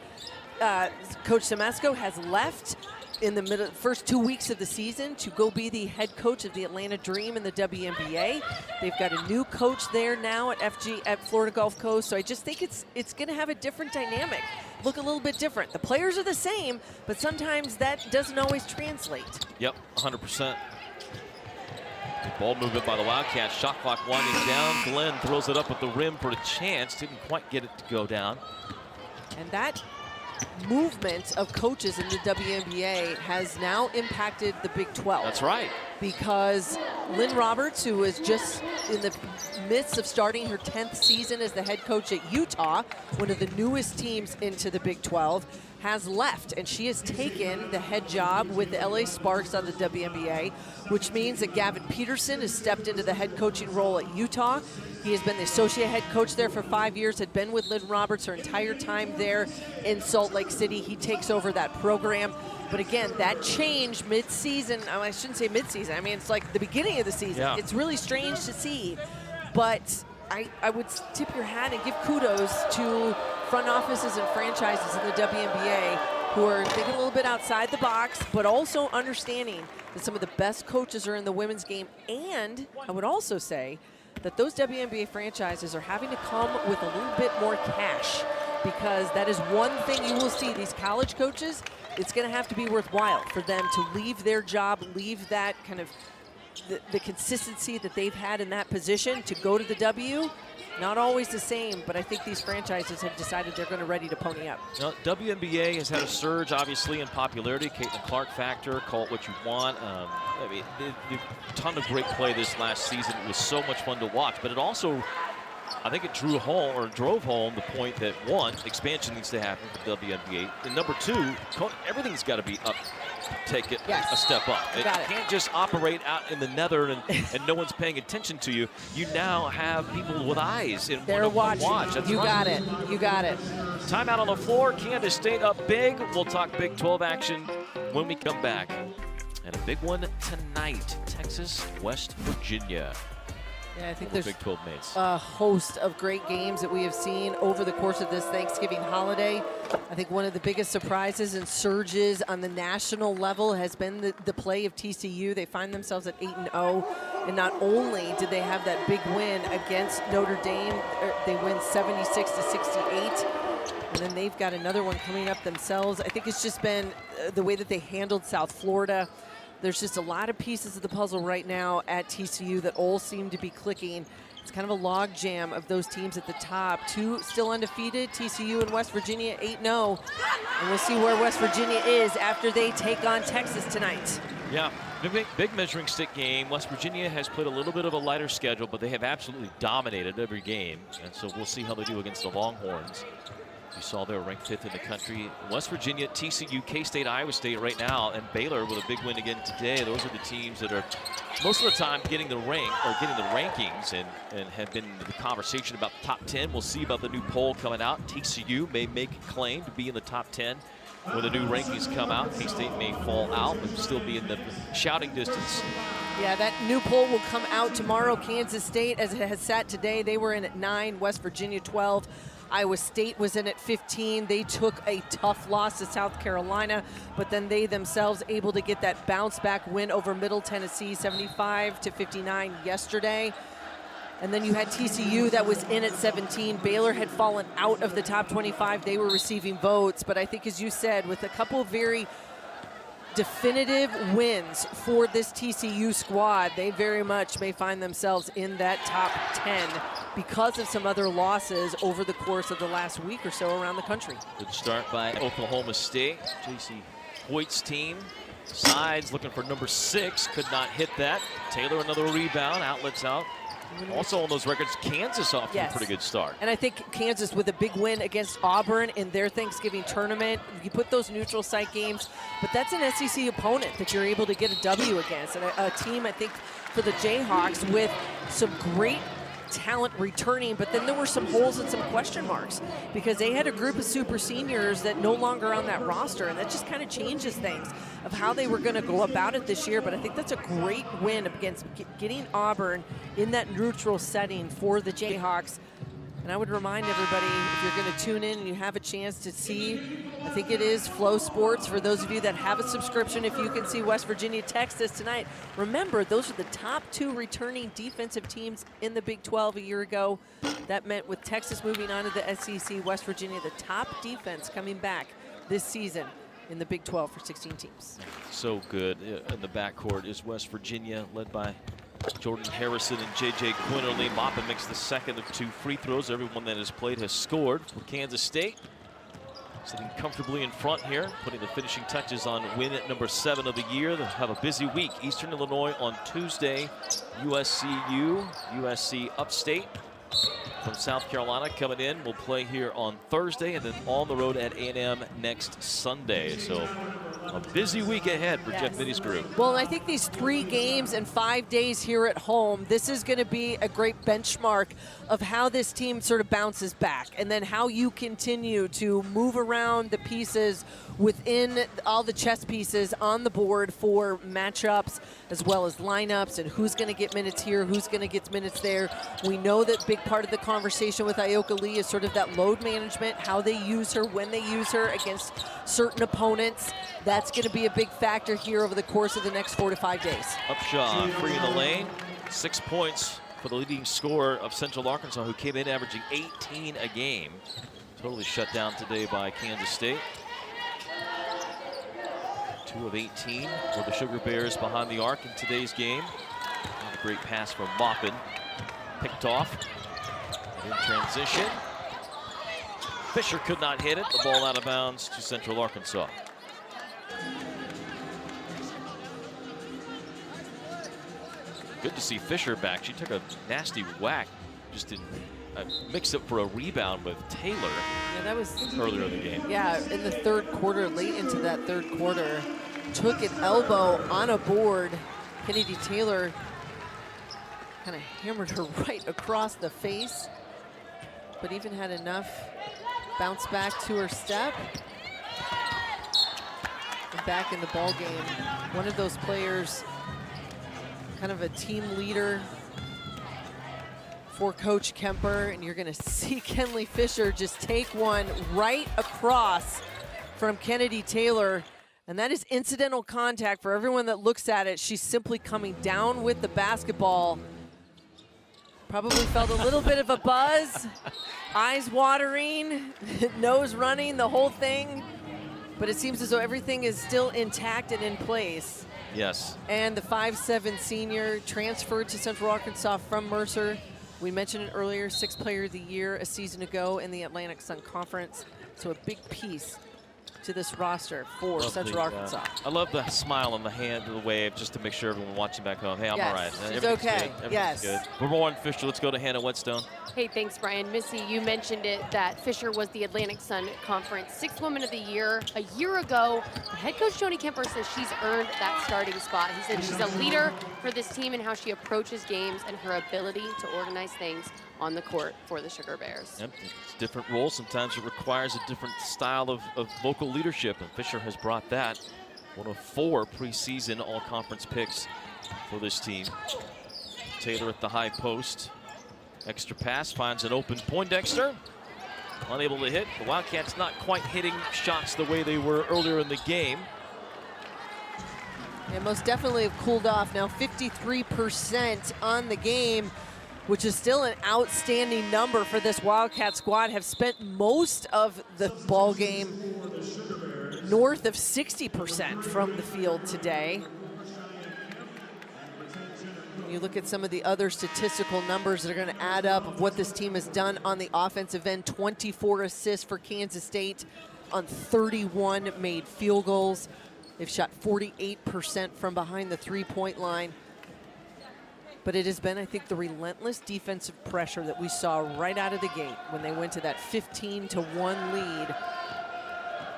Coach Semesco, has left in the first 2 weeks of the season to go be the head coach of the Atlanta Dream in the WNBA. They've got a new coach there now at FG at Florida Gulf Coast. So I just think it's going to have a different dynamic, look a little bit different. The players are the same, but sometimes that doesn't always translate. Yep, 100%. Ball movement by the Wildcats. Shot clock winding down. Glenn throws it up at the rim for a chance. Didn't quite get it to go down. And that movement of coaches in the WNBA has now impacted the Big 12. That's right. Because Lynn Roberts, who is just in the midst of starting her 10th season as the head coach at Utah, one of the newest teams into the Big 12, has left, and she has taken the head job with the LA Sparks on the WNBA, which means that Gavin Peterson has stepped into the head coaching role at Utah. He has been the associate head coach there for 5 years, had been with Lynn Roberts her entire time there in Salt Lake City. He takes over that program. But again, that change mid-season, I shouldn't say mid-season, I mean, it's like the beginning of the season. Yeah. It's really strange to see. But I would tip your hat and give kudos to front offices and franchises in the WNBA who are thinking a little bit outside the box, but also understanding that some of the best coaches are in the women's game. And I would also say that those WNBA franchises are having to come with a little bit more cash, because that is one thing you will see. These college coaches, it's going to have to be worthwhile for them to leave their job, leave that kind of the consistency that they've had in that position to go to the W. Not always the same, but I think these franchises have decided they're going to ready to pony up. Now, WNBA has had a surge, obviously, in popularity. Caitlin Clark factor, call it what you want. I mean, a ton of great play this last season. It was so much fun to watch, but it also, I think it drove home the point that, one, expansion needs to happen for WNBA, and number two, everything's got to be up. Take it a step up. You can't just operate out in the nether and no one's paying attention to you. You now have people with eyes and they're watching. Watch. That's you right. got it. You got it. Timeout on the floor. Kansas State up big. We'll talk Big 12 action when we come back. And a big one tonight. Texas, West Virginia. Yeah, I think there's Big 12 mates. A host of great games that we have seen over the course of this Thanksgiving holiday. I think one of the biggest surprises and surges on the national level has been the play of TCU. They find themselves at 8-0, and not only did they have that big win against Notre Dame, they win 76-68, and then they've got another one coming up themselves. I think it's just been the way that they handled South Florida. There's just a lot of pieces of the puzzle right now at TCU that all seem to be clicking. It's kind of a log jam of those teams at the top. Two still undefeated, TCU and West Virginia 8-0. And we'll see where West Virginia is after they take on Texas tonight. Yeah, big measuring stick game. West Virginia has played a little bit of a lighter schedule, but they have absolutely dominated every game. And so we'll see how they do against the Longhorns. You saw they're ranked 5th in the country. West Virginia, TCU, K-State, Iowa State right now, and Baylor with a big win again today. Those are the teams that are most of the time getting the rankings and have been in the conversation about the top 10. We'll see about the new poll coming out. TCU may make a claim to be in the top 10 when the new rankings come out. K-State may fall out, but still be in the shouting distance. Yeah, that new poll will come out tomorrow. Kansas State, as it has sat today, they were in at 9, West Virginia 12. Iowa State was in at 15. They took a tough loss to South Carolina, but then they themselves able to get that bounce back win over Middle Tennessee, 75-59 yesterday. And then you had TCU that was in at 17. Baylor had fallen out of the top 25. They were receiving votes, but I think, as you said, with a couple of very definitive wins for this TCU squad, they very much may find themselves in that top 10 because of some other losses over the course of the last week or so around the country. Good start by Oklahoma State. J.C. Hoyt's team. Sides looking for number 6. Could not hit that. Taylor another rebound. Outlets out. Also on those records, Kansas off to a pretty good start. And I think Kansas with a big win against Auburn in their Thanksgiving tournament. You put those neutral site games, but that's an SEC opponent that you're able to get a W against. And a team, I think, for the Jayhawks with some great talent returning, but then there were some holes and some question marks because they had a group of super seniors that no longer on that roster, and that just kind of changes things of how they were going to go about it this year. But I think that's a great win against getting Auburn in that neutral setting for the Jayhawks. And I would remind everybody, if you're going to tune in and you have a chance to see, I think it is Flow Sports. For those of you that have a subscription, if you can see West Virginia Texas tonight, remember, those are the top 2 returning defensive teams in the Big 12 a year ago. That meant with Texas moving on to the SEC, West Virginia, the top defense coming back this season in the Big 12 for 16 teams. So good. In the backcourt is West Virginia, led by Jordan Harrison and J.J. Quinterly. Maupin makes the second of 2 free throws. Everyone that has played has scored for Kansas State. Sitting comfortably in front here, putting the finishing touches on win at number 7 of the year. They'll have a busy week. Eastern Illinois on Tuesday, USCU, USC Upstate from South Carolina coming in. We'll play here on Thursday and then on the road at A&M next Sunday. So a busy week ahead for Jeff Mitty's group. Well, and I think these 3 games and 5 days here at home, this is going to be a great benchmark of how this team sort of bounces back, and then how you continue to move around the pieces within all the chess pieces on the board for matchups as well as lineups, and who's going to get minutes here, who's going to get minutes there. We know that big part of the conversation with Ioka Lee is sort of that load management, how they use her, when they use her against certain opponents. That's going to be a big factor here over the course of the next 4 to 5 days. Upshaw free in the lane. 6 points for the leading scorer of Central Arkansas, who came in averaging 18 a game. Totally shut down today by Kansas State. 2 of 18 for the Sugar Bears behind the arc in today's game. And a great pass from Maupin. Picked off. In transition. Fisher could not hit it. The ball out of bounds to Central Arkansas. Good to see Fisher back. She took a nasty whack. Just didn't mix up for a rebound with Taylor. Yeah, that was earlier in the game. Yeah, in the 3rd quarter, late into that 3rd quarter, took an elbow on a board. Kennedy Taylor kind of hammered her right across the face, but even had enough bounce back to her step. And back in the ball game. One of those players, kind of a team leader for Coach Kemper, and you're going to see Kenley Fisher just take one right across from Kennedy Taylor, and that is incidental contact for everyone that looks at it. She's simply coming down with the basketball. Probably felt a little bit of a buzz, eyes watering, nose running, the whole thing, but it seems as though everything is still intact and in place. Yes. And the 5'7" senior transferred to Central Arkansas from Mercer. We mentioned it earlier, 6th player of the year a season ago in the Atlantic Sun Conference. So a big piece to this roster for Central Arkansas. I love the smile on the hand, the wave, just to make sure everyone watching back home, hey, I'm all right. It's okay. Everything's good. For more on Fisher, let's go to Hannah Whetstone. Hey, thanks, Brian. Missy, you mentioned it, that Fisher was the Atlantic Sun Conference 6th Woman of the Year. A year ago, head coach Tony Kemper says she's earned that starting spot. He said she's a leader for this team and how she approaches games and her ability to organize things on the court for the Sugar Bears. Yep, it's a different role. Sometimes it requires a different style of vocal leadership, and Fisher has brought that. One of 4 preseason all-conference picks for this team. Taylor at the high post. Extra pass, finds an open Poindexter. Unable to hit. The Wildcats not quite hitting shots the way they were earlier in the game. And most definitely have cooled off. Now 53% on the game, which is still an outstanding number for this Wildcat squad. Have spent most of the ball game north of 60% from the field today. You look at some of the other statistical numbers that are going to add up of what this team has done on the offensive end. 24 assists for Kansas State on 31 made field goals. They've shot 48% from behind the 3-point line. But it has been, I think, the relentless defensive pressure that we saw right out of the gate when they went to that 15-1 lead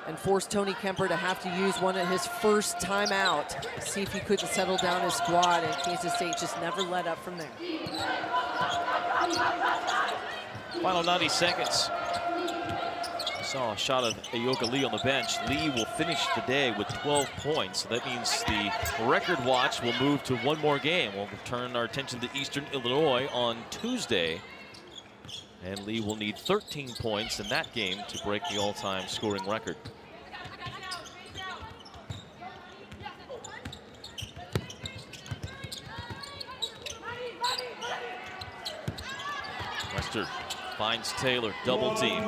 and forced Tony Kemper to have to use one of his first timeout to see if he couldn't settle down his squad, and Kansas State just never let up from there. Final 90 seconds. Saw a shot of Ioka Lee on the bench. Lee will finish the day with 12 points. So that means the record watch will move to one more game. We'll turn our attention to Eastern Illinois on Tuesday. And Lee will need 13 points in that game to break the all-time scoring record. Wester finds Taylor, double team.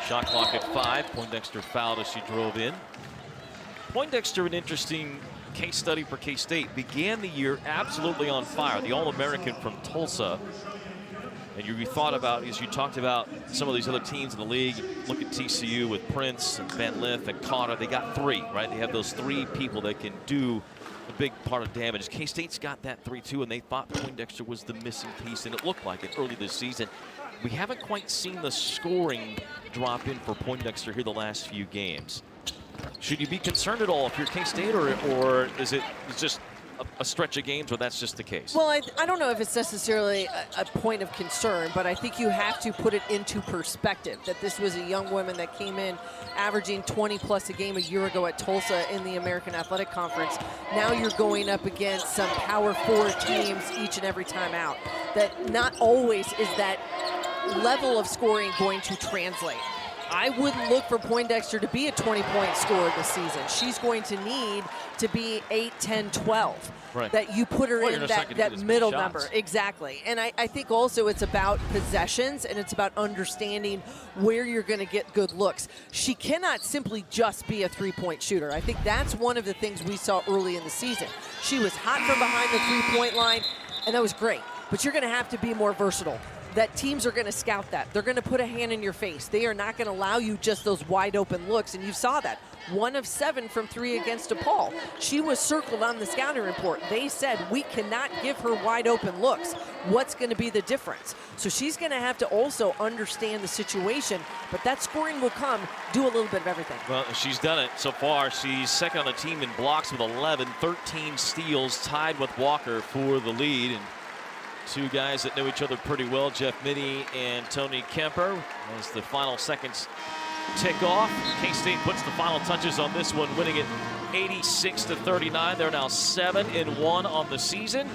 Shot clock at 5. Poindexter fouled as she drove in. Poindexter, an interesting case study for K-State, began the year absolutely on fire. The All-American from Tulsa. And you thought about, as you talked about some of these other teams in the league, look at TCU with Prince and Van Lith and Carter. They got 3, right? They have those 3 people that can do a big part of damage. K-State's got that 3 too, and they thought Poindexter was the missing piece, and it looked like it early this season. We haven't quite seen the scoring drop in for Poindexter here the last few games. Should you be concerned at all if you're K-State, or is it just a stretch of games where that's just the case? Well, I don't know if it's necessarily a point of concern, but I think you have to put it into perspective that this was a young woman that came in averaging 20+ a game a year ago at Tulsa in the American Athletic Conference. Now you're going up against some Power 4 teams each and every time out. That not always is that level of scoring going to translate. I wouldn't look for Poindexter to be a 20-point scorer this season. She's going to need to be 8, 10, 12. Right. That you put her in that middle number. Exactly. And I think also it's about possessions, and it's about understanding where you're going to get good looks. She cannot simply just be a 3-point shooter. I think that's one of the things we saw early in the season. She was hot from behind the 3-point line, and that was great. But you're going to have to be more versatile. That teams are going to scout that. They're going to put a hand in your face. They are not going to allow you just those wide open looks, and you saw that. 1 of 7 from 3 against DePaul. She was circled on the scouting report. They said, we cannot give her wide open looks. What's going to be the difference? So she's going to have to also understand the situation, but that scoring will come, do a little bit of everything. Well, she's done it so far. She's second on the team in blocks with 11, 13 steals, tied with Walker for the lead. And 2 guys that know each other pretty well, Jeff Mitty and Tony Kemper, as the final seconds tick off. K-State puts the final touches on this one, winning it 86-39. They're now 7-1 on the season.